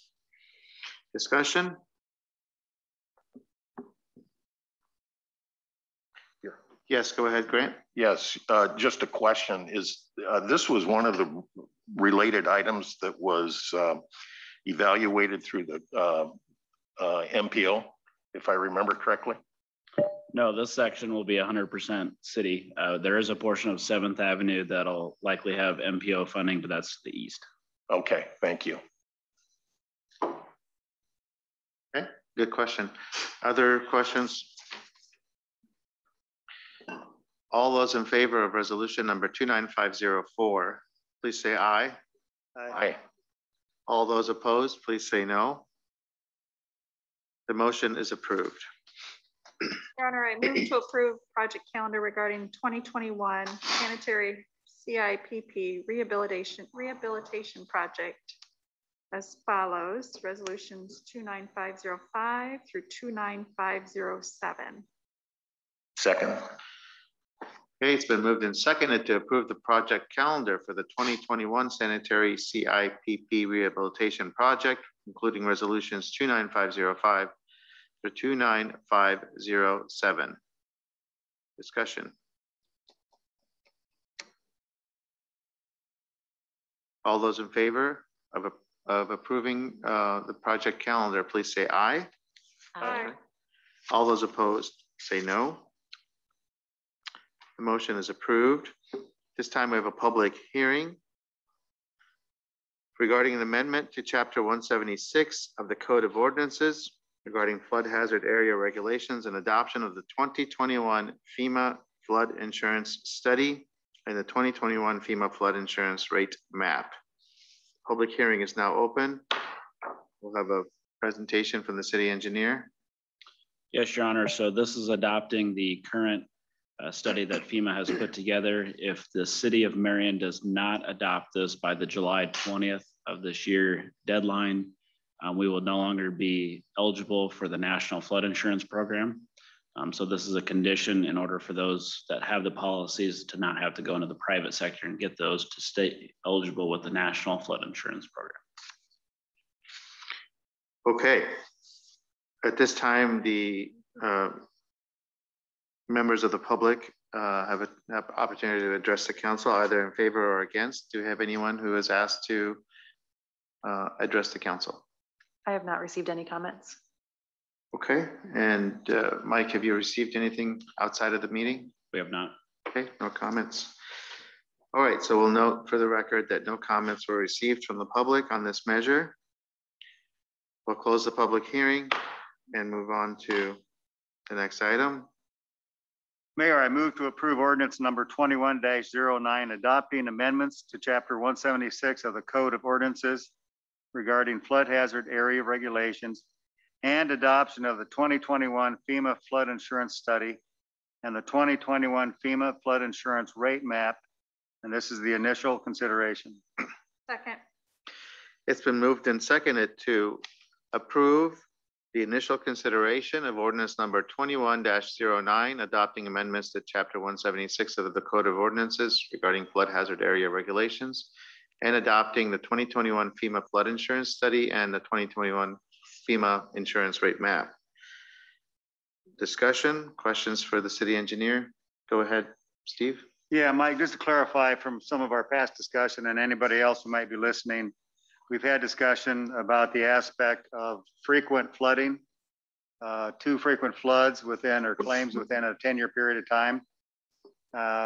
[SPEAKER 1] Discussion? Yes, go ahead, Grant.
[SPEAKER 8] Yes, just a question. Is this was one of the related items that was evaluated through the MPO, if I remember correctly?
[SPEAKER 13] No, this section will be 100% city. There is a portion of 7th Avenue that'll likely have MPO funding, but that's the east.
[SPEAKER 8] Okay, thank you.
[SPEAKER 1] Okay, good question. Other questions? All those in favor of resolution number 29504, please say aye.
[SPEAKER 8] Aye.
[SPEAKER 1] All those opposed, please say no. The motion is approved.
[SPEAKER 3] Your Honor, I move to approve project calendar regarding 2021 sanitary CIPP rehabilitation project as follows. Resolutions 29505 through 29507.
[SPEAKER 8] Second.
[SPEAKER 1] Okay, it's been moved and seconded to approve the project calendar for the 2021 sanitary CIPP rehabilitation project, including resolutions 29505 to 29507. Discussion. All those in favor of approving the project calendar, please say aye.
[SPEAKER 3] Aye.
[SPEAKER 1] All those opposed, say no. The motion is approved. This time we have a public hearing regarding an amendment to Chapter 176 of the Code of Ordinances regarding flood hazard area regulations and adoption of the 2021 FEMA flood insurance study and the 2021 FEMA flood insurance rate map. Public hearing is now open. We'll have a presentation from the city engineer.
[SPEAKER 13] Yes, Your Honor. So this is adopting the current study that FEMA has put together. If the city of Marion does not adopt this by the July 20th of this year deadline, we will no longer be eligible for the National Flood Insurance Program. So this is a condition in order for those that have the policies to not have to go into the private sector and get those to stay eligible with the National Flood Insurance Program.
[SPEAKER 1] Okay. At this time, the members of the public have an opportunity to address the council either in favor or against. Do we have anyone who has asked to address the council?
[SPEAKER 2] I have not received any comments.
[SPEAKER 1] Okay, and Mike, have you received anything outside of the meeting?
[SPEAKER 13] We have not.
[SPEAKER 1] Okay, no comments. All right, so we'll note for the record that no comments were received from the public on this measure. We'll close the public hearing and move on to the next item.
[SPEAKER 5] Mayor, I move to approve ordinance number 21-09, adopting amendments to Chapter 176 of the Code of Ordinances regarding flood hazard area regulations and adoption of the 2021 FEMA flood insurance study and the 2021 FEMA flood insurance rate map. And this is the initial consideration.
[SPEAKER 3] Second.
[SPEAKER 1] It's been moved and seconded to approve the initial consideration of ordinance number 21-09, adopting amendments to Chapter 176 of the Code of Ordinances regarding flood hazard area regulations and adopting the 2021 FEMA flood insurance study and the 2021 FEMA insurance rate map. Discussion, questions for the city engineer? Go ahead, Steve.
[SPEAKER 5] Yeah, Mike, just to clarify from some of our past discussion and anybody else who might be listening, we've had discussion about the aspect of frequent flooding, 2 frequent floods within or claims within a 10-year period of time.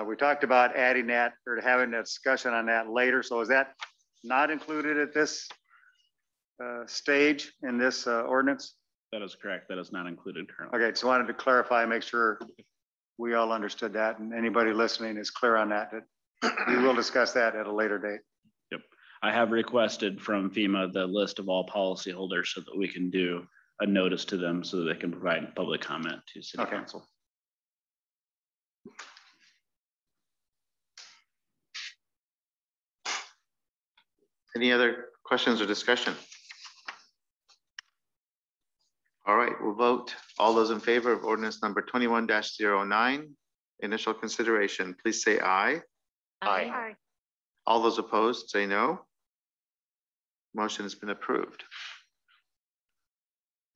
[SPEAKER 5] We talked about adding that or having a discussion on that later. So is that not included at this stage in this ordinance?
[SPEAKER 13] That is correct. That is not included currently.
[SPEAKER 5] Okay, so wanted to clarify, make sure we all understood that and anybody listening is clear on that. We will discuss that at a later date.
[SPEAKER 13] Yep. I have requested from FEMA the list of all policyholders so that we can do a notice to them so that they can provide public comment to City Council.
[SPEAKER 1] Any other questions or discussion? All right, we'll vote. All those in favor of ordinance number 21-09, initial consideration, please say aye.
[SPEAKER 12] Aye.
[SPEAKER 3] Aye.
[SPEAKER 1] All those opposed, say no. Motion has been approved.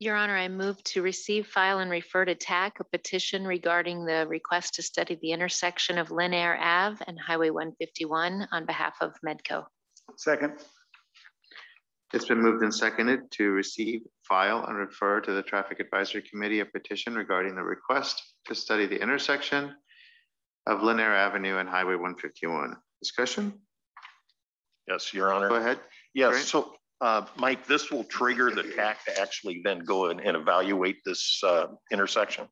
[SPEAKER 12] Your Honor, I move to receive, file, and refer to TAC a petition regarding the request to study the intersection of Linaire Ave and Highway 151 on behalf of Medco.
[SPEAKER 5] Second.
[SPEAKER 1] It's been moved and seconded to receive, file, and refer to the Traffic Advisory Committee a petition regarding the request to study the intersection of Linaire Avenue and Highway 151. Discussion?
[SPEAKER 8] Yes, Your Honor.
[SPEAKER 1] Go ahead.
[SPEAKER 8] Yes,
[SPEAKER 1] Great.
[SPEAKER 8] so Mike, this will trigger the TAC to actually then go in and evaluate this intersection.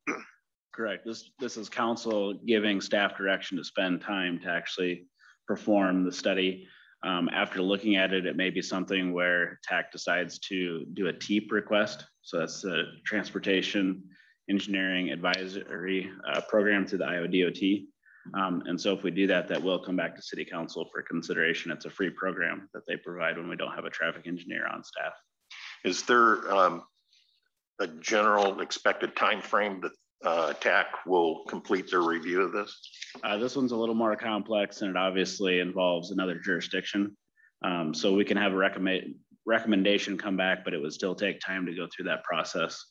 [SPEAKER 13] Correct. This is council giving staff direction to spend time to actually perform the study. After looking at it, it may be something where TAC decides to do a TEAP request. So that's the Transportation Engineering Advisory Program through the Iowa DOT. And so if we do that, that will come back to City Council for consideration. It's a free program that they provide when we don't have a traffic engineer on staff.
[SPEAKER 8] Is there a general expected time frame that TAC will complete their review of this?
[SPEAKER 13] This one's a little more complex and it obviously involves another jurisdiction. So we can have a recommendation come back, but it would still take time to go through that process.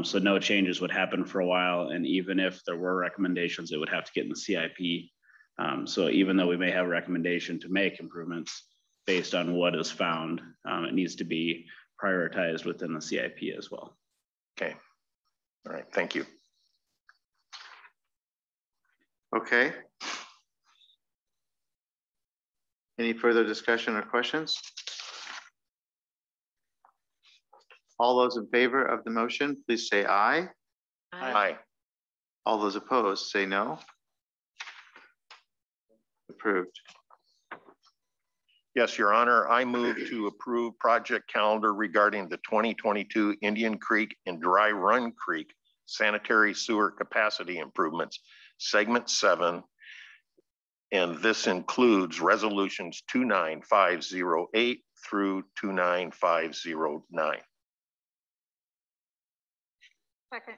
[SPEAKER 13] So no changes would happen for a while. And even if there were recommendations, it would have to get in the CIP. So even though we may have a recommendation to make improvements based on what is found, it needs to be prioritized within the CIP as well.
[SPEAKER 8] Okay. All right. Thank you.
[SPEAKER 1] Okay. Any further discussion or questions? All those in favor of the motion, please say aye.
[SPEAKER 8] Aye.
[SPEAKER 1] All those opposed, say no. Approved.
[SPEAKER 8] Yes, Your Honor, I move to approve project calendar regarding the 2022 Indian Creek and Dry Run Creek sanitary sewer capacity improvements, segment 7. And this includes resolutions 29508 through 29509.
[SPEAKER 3] Second.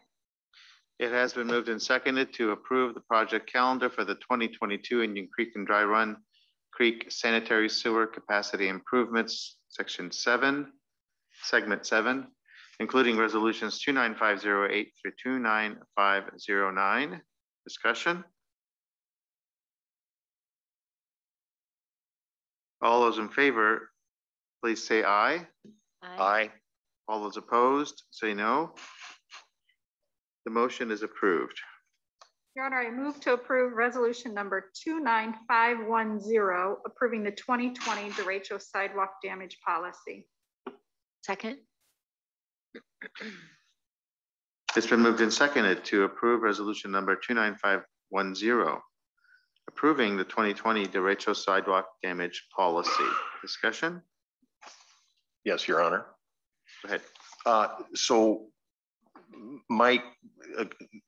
[SPEAKER 1] It has been moved and seconded to approve the project calendar for the 2022 Indian Creek and Dry Run Creek sanitary sewer capacity improvements, section 7, segment 7, including resolutions 29508 through 29509. Discussion? All those in favor, please say aye.
[SPEAKER 8] Aye.
[SPEAKER 1] All those opposed, say no. The motion is approved.
[SPEAKER 3] Your Honor, I move to approve resolution number 29510, approving the 2020 derecho sidewalk damage policy.
[SPEAKER 12] Second.
[SPEAKER 1] It's been moved and seconded to approve resolution number 29510, approving the 2020 derecho sidewalk damage policy. Discussion?
[SPEAKER 8] Yes, Your Honor.
[SPEAKER 1] Go ahead.
[SPEAKER 8] So Mike,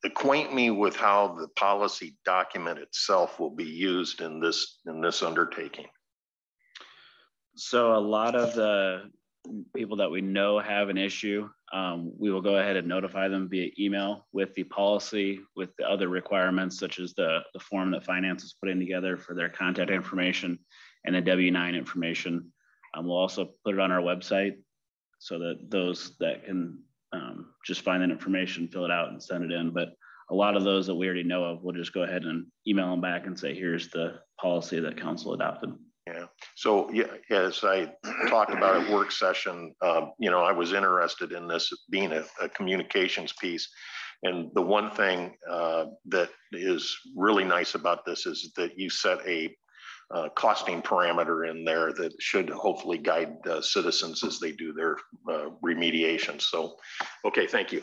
[SPEAKER 8] acquaint me with how the policy document itself will be used in this undertaking.
[SPEAKER 13] So a lot of the people that we know have an issue, we will go ahead and notify them via email with the policy, with the other requirements, such as the form that finance is putting together for their contact information and the W-9 information. We'll also put it on our website so that those that can just find that information, fill it out and send it in. But a lot of those that we already know of, we'll just go ahead and email them back and say, here's the policy that council adopted.
[SPEAKER 8] Yeah. So yeah, as I talked about at work session, you know, I was interested in this being a communications piece. And the one thing that is really nice about this is that you set a costing parameter in there that should hopefully guide citizens as they do their remediation. So, okay, thank you.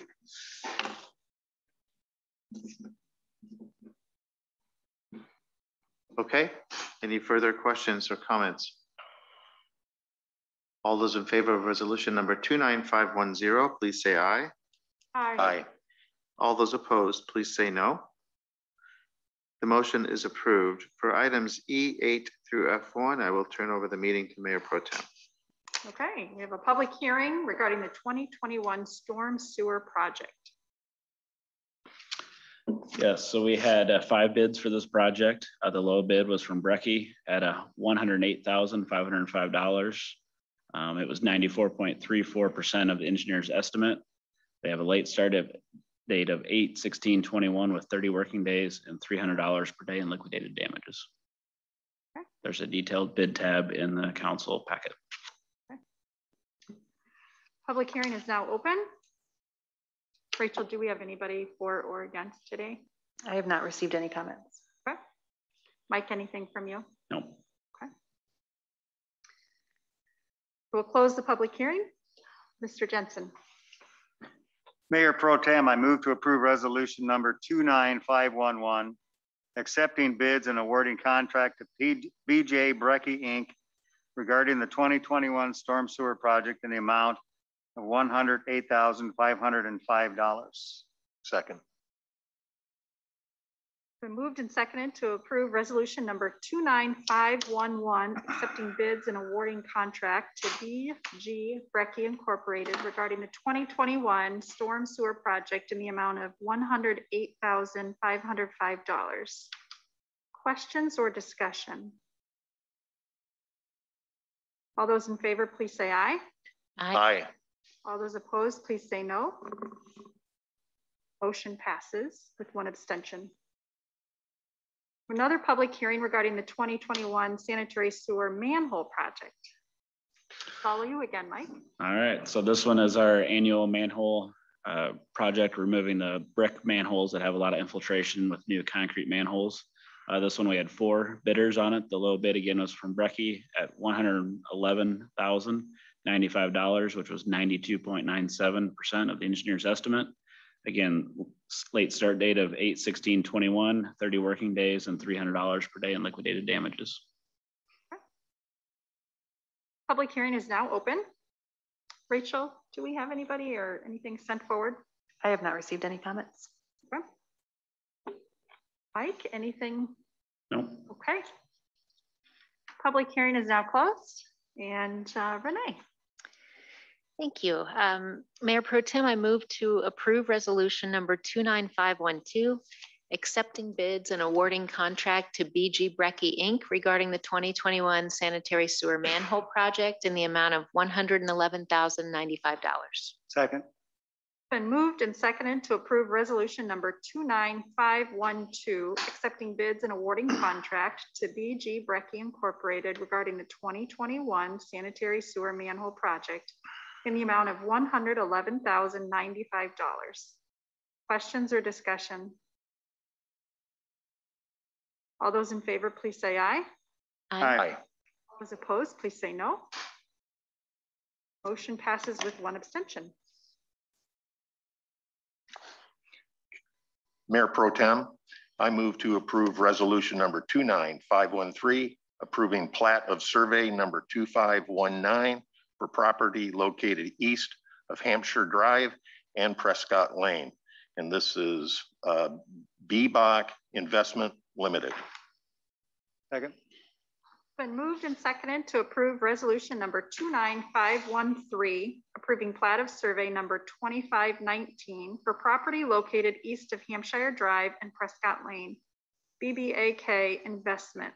[SPEAKER 1] Okay, any further questions or comments? All those in favor of resolution number 29510, please say aye.
[SPEAKER 3] Aye.
[SPEAKER 8] Aye.
[SPEAKER 1] All those opposed, please say no. The motion is approved. For items E8 through F1, I will turn over the meeting to Mayor Pro Tem.
[SPEAKER 3] Okay, we have a public hearing regarding the 2021 storm sewer project.
[SPEAKER 13] Yes, so we had 5 bids for this project. The low bid was from Brecky at $108,505. It was 94.34% of the engineer's estimate. They have a late start date of 8/16/21 with 30 working days and $300 per day in liquidated damages.
[SPEAKER 3] Okay.
[SPEAKER 13] There's a detailed bid tab in the council packet.
[SPEAKER 3] Okay. Public hearing is now open. Rachel, do we have anybody for or against today?
[SPEAKER 2] I have not received any comments.
[SPEAKER 3] Okay. Mike, anything from you?
[SPEAKER 13] No.
[SPEAKER 3] Okay. We'll close the public hearing. Mr. Jensen.
[SPEAKER 5] Mayor Pro Tem, I move to approve resolution number 29511, accepting bids and awarding contract to BJ Brecky Inc. regarding the 2021 storm sewer project in the amount of $108,505.
[SPEAKER 8] Second.
[SPEAKER 3] Been moved and seconded to approve resolution number 29511, accepting bids and awarding contract to BG Brecky Incorporated regarding the 2021 storm sewer project in the amount of $108,505. Questions or discussion? All those in favor, please say aye.
[SPEAKER 8] Aye.
[SPEAKER 3] All those opposed, please say no. Motion passes with one abstention. Another public hearing regarding the 2021 sanitary sewer manhole project. Follow you again, Mike.
[SPEAKER 13] All right, so this one is our annual manhole project, removing the brick manholes that have a lot of infiltration with new concrete manholes. This one we had 4 bidders on it. The low bid again was from Brecky at $111,095, which was 92.97% of the engineer's estimate. Again, late start date of 8/16/21, 30 working days and $300 per day in liquidated damages.
[SPEAKER 3] Okay. Public hearing is now open. Rachel, do we have anybody or anything sent forward?
[SPEAKER 2] I have not received any comments.
[SPEAKER 3] Okay. Mike, anything?
[SPEAKER 13] No.
[SPEAKER 3] Okay. Public hearing is now closed. And Renee.
[SPEAKER 12] Thank you. Mayor Pro Tem, I move to approve resolution number 29512, accepting bids and awarding contract to BG Brecky Inc. regarding the 2021 sanitary sewer manhole project in the amount of $111,095.
[SPEAKER 5] Second.
[SPEAKER 3] Been moved and seconded to approve resolution number 29512, accepting bids and awarding contract to BG Brecky Incorporated regarding the 2021 sanitary sewer manhole project in the amount of $111,095. Questions or discussion? All those in favor, please say aye.
[SPEAKER 8] Aye.
[SPEAKER 3] All those opposed, please say no. Motion passes with one abstention.
[SPEAKER 8] Mayor Pro Tem, I move to approve resolution number 29513, approving plat of survey number 2519 for property located east of Hampshire Drive and Prescott Lane. And this is BBOC Investment Limited.
[SPEAKER 5] Second.
[SPEAKER 3] Been moved and seconded to approve resolution number 29513, approving plat of survey number 2519 for property located east of Hampshire Drive and Prescott Lane, BBAK Investment.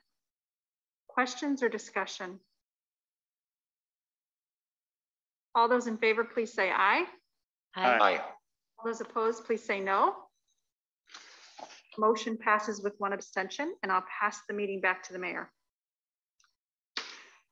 [SPEAKER 3] Questions or discussion? All those in favor, please say aye.
[SPEAKER 8] Aye.
[SPEAKER 3] All those opposed, please say no. Motion passes with one abstention, and I'll pass the meeting back to the mayor.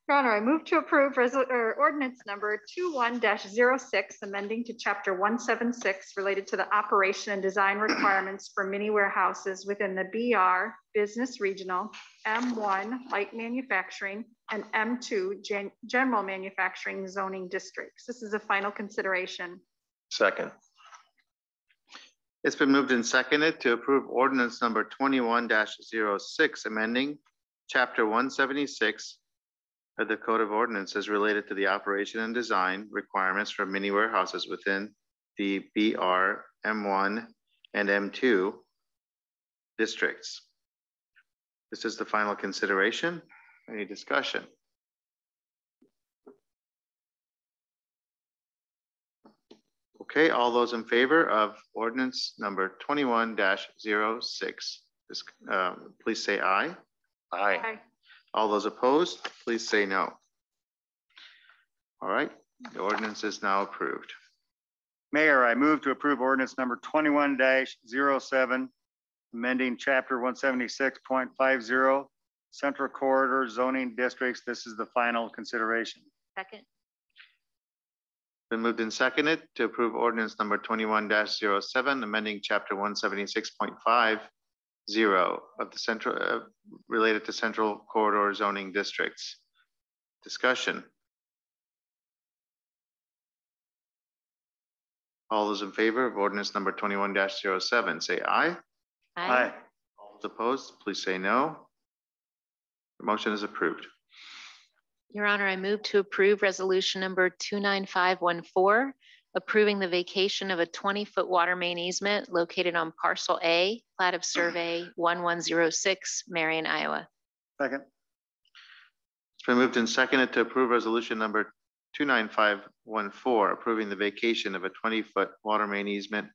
[SPEAKER 3] Your Honor, I move to approve ordinance number 21-06, amending to chapter 176 related to the operation and design requirements for mini warehouses within the BR Business Regional, M1 Light Manufacturing, and M2 General Manufacturing zoning districts. This is a final consideration.
[SPEAKER 8] Second.
[SPEAKER 1] It's been moved and seconded to approve ordinance number 21-06, amending chapter 176 of the Code of Ordinances related to the operation and design requirements for mini warehouses within the BR, M1, and M2 districts. This is the final consideration. Any discussion? Okay, all those in favor of ordinance number 21-06, please say aye.
[SPEAKER 8] Aye.
[SPEAKER 3] Aye.
[SPEAKER 1] All those opposed, please say no. All right, the ordinance is now approved.
[SPEAKER 5] Mayor, I move to approve ordinance number 21-07, amending chapter 176.50, Central Corridor zoning districts. This is the final consideration.
[SPEAKER 12] Second.
[SPEAKER 1] Been moved and seconded to approve ordinance number 21-07, amending chapter 176.50 of the central, related to Central Corridor zoning districts. Discussion. All those in favor of ordinance number 21-07, say aye.
[SPEAKER 12] Aye.
[SPEAKER 1] All those opposed, please say no. The motion is approved.
[SPEAKER 12] Your Honor, I move to approve resolution number 29514, approving the vacation of a 20-foot water main easement located on parcel A, plat of survey 1106, Marion, Iowa.
[SPEAKER 5] Second.
[SPEAKER 1] It's been moved and seconded to approve resolution number 29514, approving the vacation of a 20-foot water main easement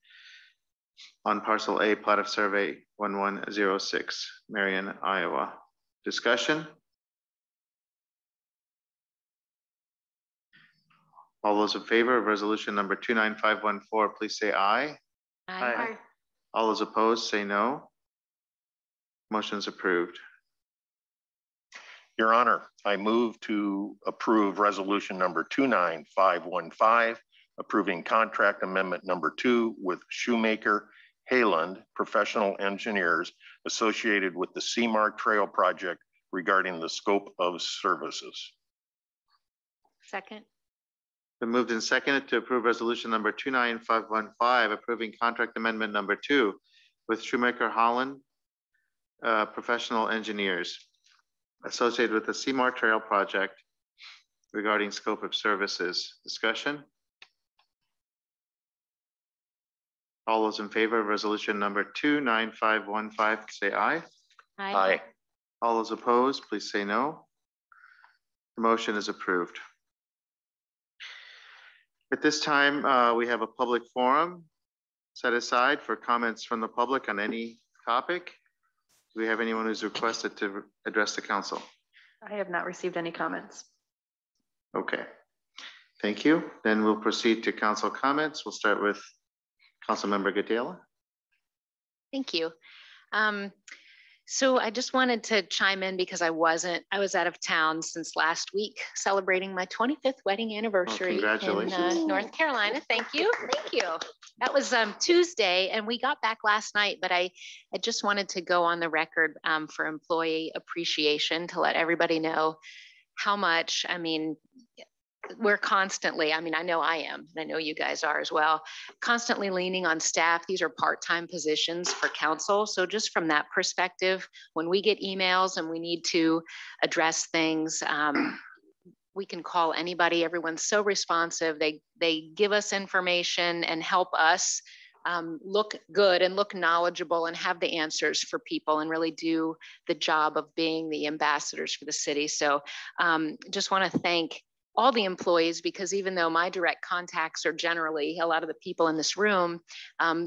[SPEAKER 1] on parcel A, plat of survey 1106, Marion, Iowa. Discussion. All those in favor of resolution number 29514, please say aye.
[SPEAKER 12] Aye.
[SPEAKER 1] All those opposed, say no. Motion is approved.
[SPEAKER 8] Your Honor, I move to approve resolution number 29515, approving contract amendment number 2 with Shoemaker Hayland Professional Engineers associated with the Seamark Trail project regarding the scope of services.
[SPEAKER 12] Second.
[SPEAKER 1] Been moved and seconded to approve resolution number 29515, approving contract amendment number 2 with Shoemaker Holland Professional Engineers associated with the Seamark Trail project regarding scope of services. Discussion. All those in favor of resolution number 29515, say aye.
[SPEAKER 12] Aye.
[SPEAKER 1] All those opposed, please say no. The motion is approved. At this time, we have a public forum set aside for comments from the public on any topic. Do we have anyone who's requested to address the council?
[SPEAKER 2] I have not received any comments.
[SPEAKER 1] Okay, thank you. Then we'll proceed to council comments. We'll start with Councilmember Gatela.
[SPEAKER 12] Thank you. So I just wanted to chime in because I was out of town since last week celebrating my 25th wedding anniversary in North Carolina. Thank you. Thank you. That was Tuesday and we got back last night, but I just wanted to go on the record for employee appreciation to let everybody know how much, I mean, we're constantly, I mean, I know I am, and I know you guys are as well, constantly leaning on staff. These are part-time positions for council. So just from that perspective, when we get emails and we need to address things, we can call anybody. Everyone's so responsive. They give us information and help us look good and look knowledgeable and have the answers for people and really do the job of being the ambassadors for the city. So just want to thank all the employees, because even though my direct contacts are generally a lot of the people in this room,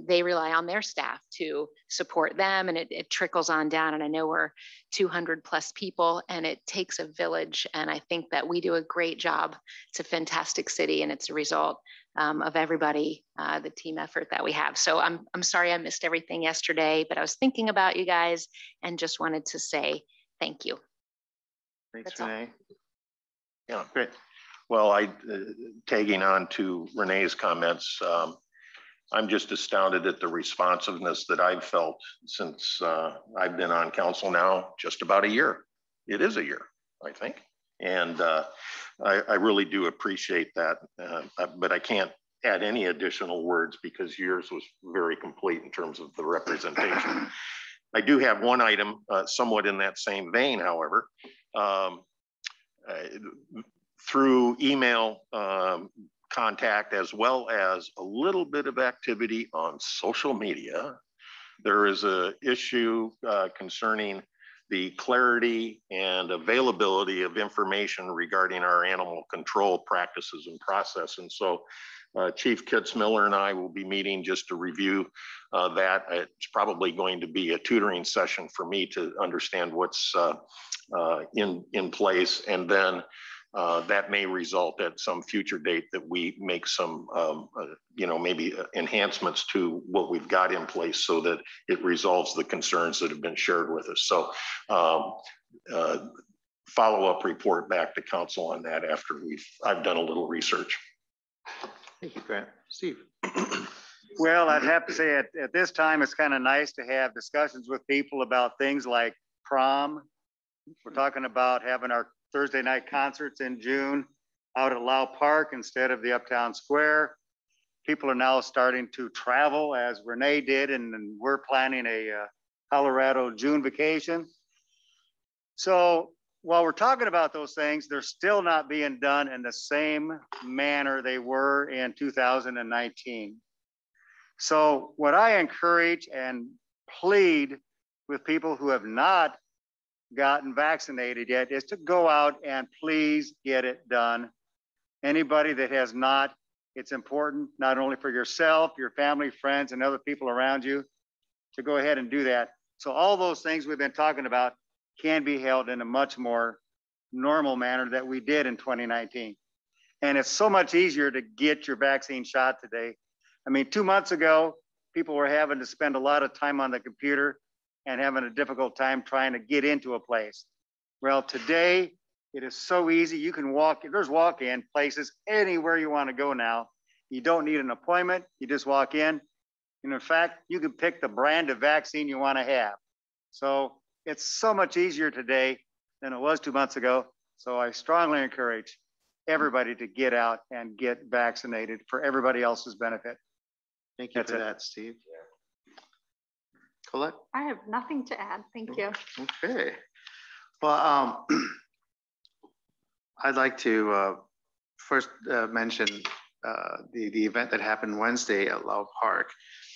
[SPEAKER 12] they rely on their staff to support them, and it trickles on down. And I know we're 200 plus people and it takes a village. And I think that we do a great job. It's a fantastic city and it's a result of everybody, the team effort that we have. So I'm sorry I missed everything yesterday, but I was thinking about you guys and just wanted to say thank you.
[SPEAKER 1] Thanks, Renee.
[SPEAKER 8] Yeah, great. Well, tagging on to Renee's comments, I'm just astounded at the responsiveness that I've felt since I've been on council now, just about a year. It is a year, I think. And I really do appreciate that, but I can't add any additional words because yours was very complete in terms of the representation. I do have one item somewhat in that same vein, however. Through email contact, as well as a little bit of activity on social media, there is an issue concerning the clarity and availability of information regarding our animal control practices and process. And so Chief Kitzmiller and I will be meeting just to review that. It's probably going to be a tutoring session for me to understand what's in place. And then that may result at some future date that we make some, maybe enhancements to what we've got in place so that it resolves the concerns that have been shared with us. So follow-up report back to council on that after I've done a little research.
[SPEAKER 1] Thank you, Grant. Steve.
[SPEAKER 5] Well, I'd have to say at this time, it's kind of nice to have discussions with people about things like prom. We're talking about having our Thursday night concerts in June out at Lau Park instead of the Uptown Square. People are now starting to travel as Renee did, and we're planning a Colorado June vacation. So while we're talking about those things, they're still not being done in the same manner they were in 2019. So what I encourage and plead with people who have not gotten vaccinated yet is to go out and please get it done. Anybody that has not, it's important not only for yourself, your family, friends, and other people around you to go ahead and do that. So all those things we've been talking about can be held in a much more normal manner that we did in 2019. And it's so much easier to get your vaccine shot today. I mean, 2 months ago, people were having to spend a lot of time on the computer and having a difficult time trying to get into a place. Well, today, it is so easy. You can there's walk-in places anywhere you want to go now. You don't need an appointment. You just walk in. And in fact, you can pick the brand of vaccine you want to have. So it's so much easier today than it was 2 months ago. So I strongly encourage everybody to get out and get vaccinated for everybody else's benefit.
[SPEAKER 1] Thank you for that, Steve. Colette?
[SPEAKER 3] I have nothing to add. Thank you.
[SPEAKER 1] Okay. Well, I'd like to first mention the event that happened Wednesday at Lau Park,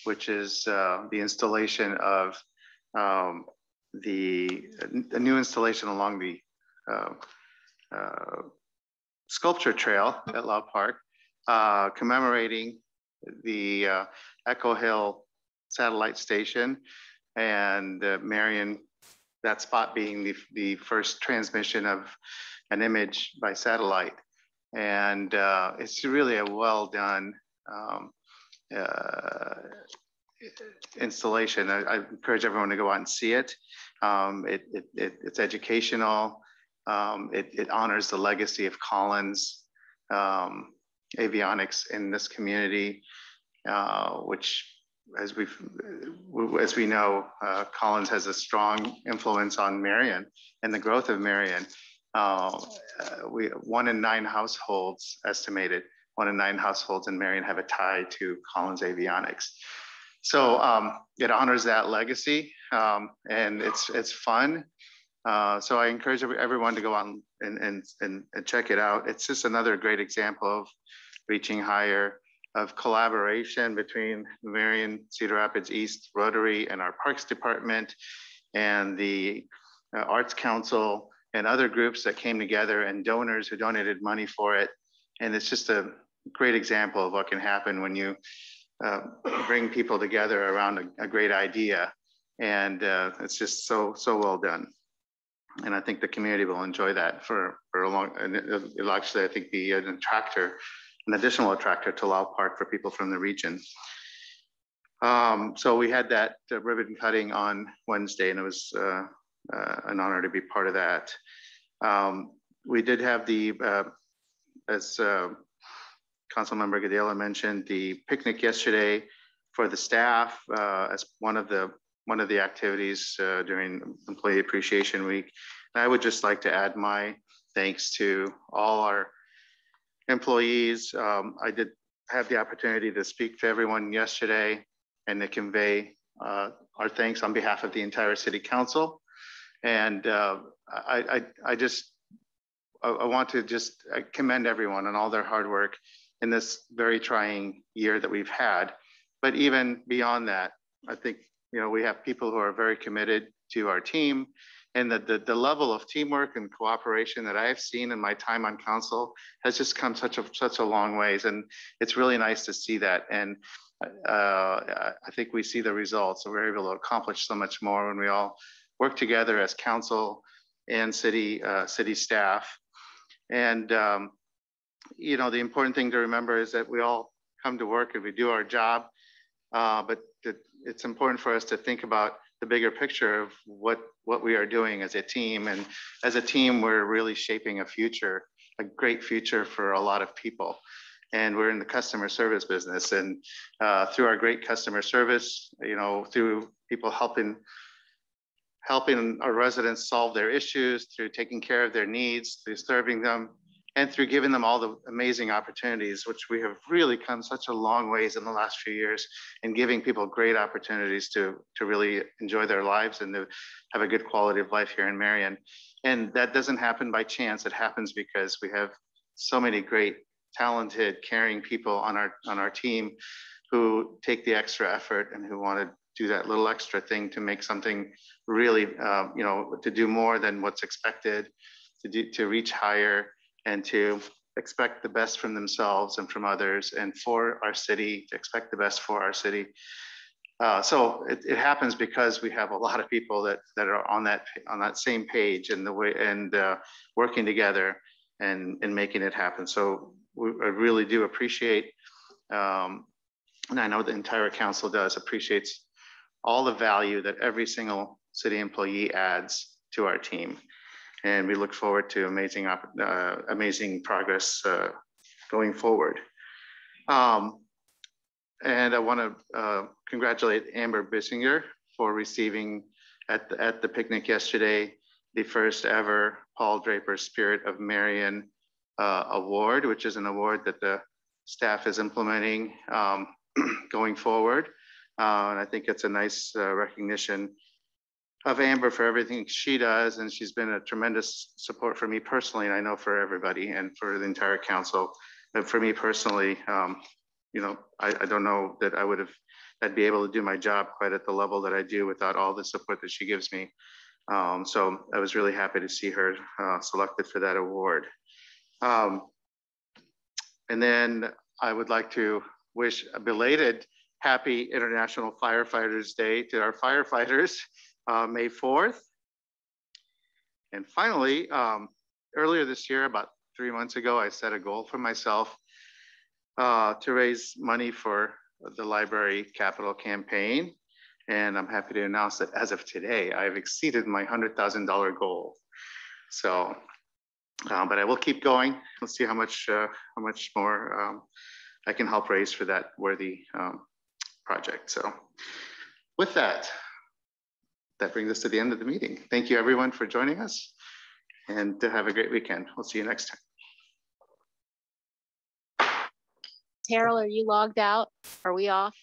[SPEAKER 1] which is the installation of a new installation along the sculpture trail at Lau Park, commemorating the Echo Hill satellite station and Marion, that spot being the first transmission of an image by satellite. And it's really a well done installation. I encourage everyone to go out and see it. It's educational. It honors the legacy of Collins Avionics in this community, which, as we know, Collins has a strong influence on Marion and the growth of Marion. 1 in 9 households, estimated 1 in 9 households in Marion have a tie to Collins Avionics. So it honors that legacy, and it's fun. So I encourage everyone to go out and check it out. It's just another great example of reaching higher, of collaboration between Marion Cedar Rapids East Rotary and our Parks Department and the Arts Council and other groups that came together and donors who donated money for it. And it's just a great example of what can happen when you bring people together around a great idea. And it's just so well done. And I think the community will enjoy that for a long, and it'll actually, I think, be an additional attractor to Lau Park for people from the region. So we had that ribbon cutting on Wednesday, and it was an honor to be part of that. We did have as Councilmember Gadela mentioned, the picnic yesterday for the staff as one of the activities during Employee Appreciation Week. And I would just like to add my thanks to all our employees. I did have the opportunity to speak to everyone yesterday and to convey our thanks on behalf of the entire City Council. And I want to just commend everyone on all their hard work in this very trying year that we've had. But even beyond that, I think, we have people who are very committed to our team, and the level of teamwork and cooperation that I've seen in my time on council has just come such a long ways. And it's really nice to see that. And I think we see the results. So we're able to accomplish so much more when we all work together as council and city staff. And, you know, the important thing to remember is that we all come to work and we do our job, but it's important for us to think about the bigger picture of what we are doing as a team. And as a team, we're really shaping a future, a great future for a lot of people. And we're in the customer service business. And through our great customer service, you know, through people helping our residents solve their issues, through taking care of their needs, through serving them, and through giving them all the amazing opportunities, which we have really come such a long ways in the last few years, and giving people great opportunities to really enjoy their lives and to have a good quality of life here in Marion. And that doesn't happen by chance. It happens because we have so many great, talented, caring people on our team who take the extra effort and who want to do that little extra thing to make something really, you know, to do more than what's expected, to reach higher, and to expect the best from themselves and from others, and for our city, to expect the best for our city. So it happens because we have a lot of people that are on that same page and working together and making it happen. So I really do appreciate, and I know the entire council appreciates all the value that every single city employee adds to our team. And we look forward to amazing progress going forward. And I want to congratulate Amber Bissinger for receiving at the picnic yesterday the first ever Paul Draper Spirit of Marion Award, which is an award that the staff is implementing going forward. And I think it's a nice recognition of Amber for everything she does. And she's been a tremendous support for me personally, and I know for everybody and for the entire council. But for me personally, you know, I don't know that I'd be able to do my job quite at the level that I do without all the support that she gives me. So I was really happy to see her selected for that award. And then I would like to wish a belated happy International Firefighters Day to our firefighters, May 4th. And finally, earlier this year, about 3 months ago, I set a goal for myself to raise money for the library capital campaign. And I'm happy to announce that as of today, I've exceeded my $100,000 goal. So, but I will keep going. We'll see how much more I can help raise for that worthy project. So with that brings us to the end of the meeting. Thank you everyone for joining us, and have a great weekend. We'll see you next time.
[SPEAKER 12] Terrell, are you logged out? Are we off?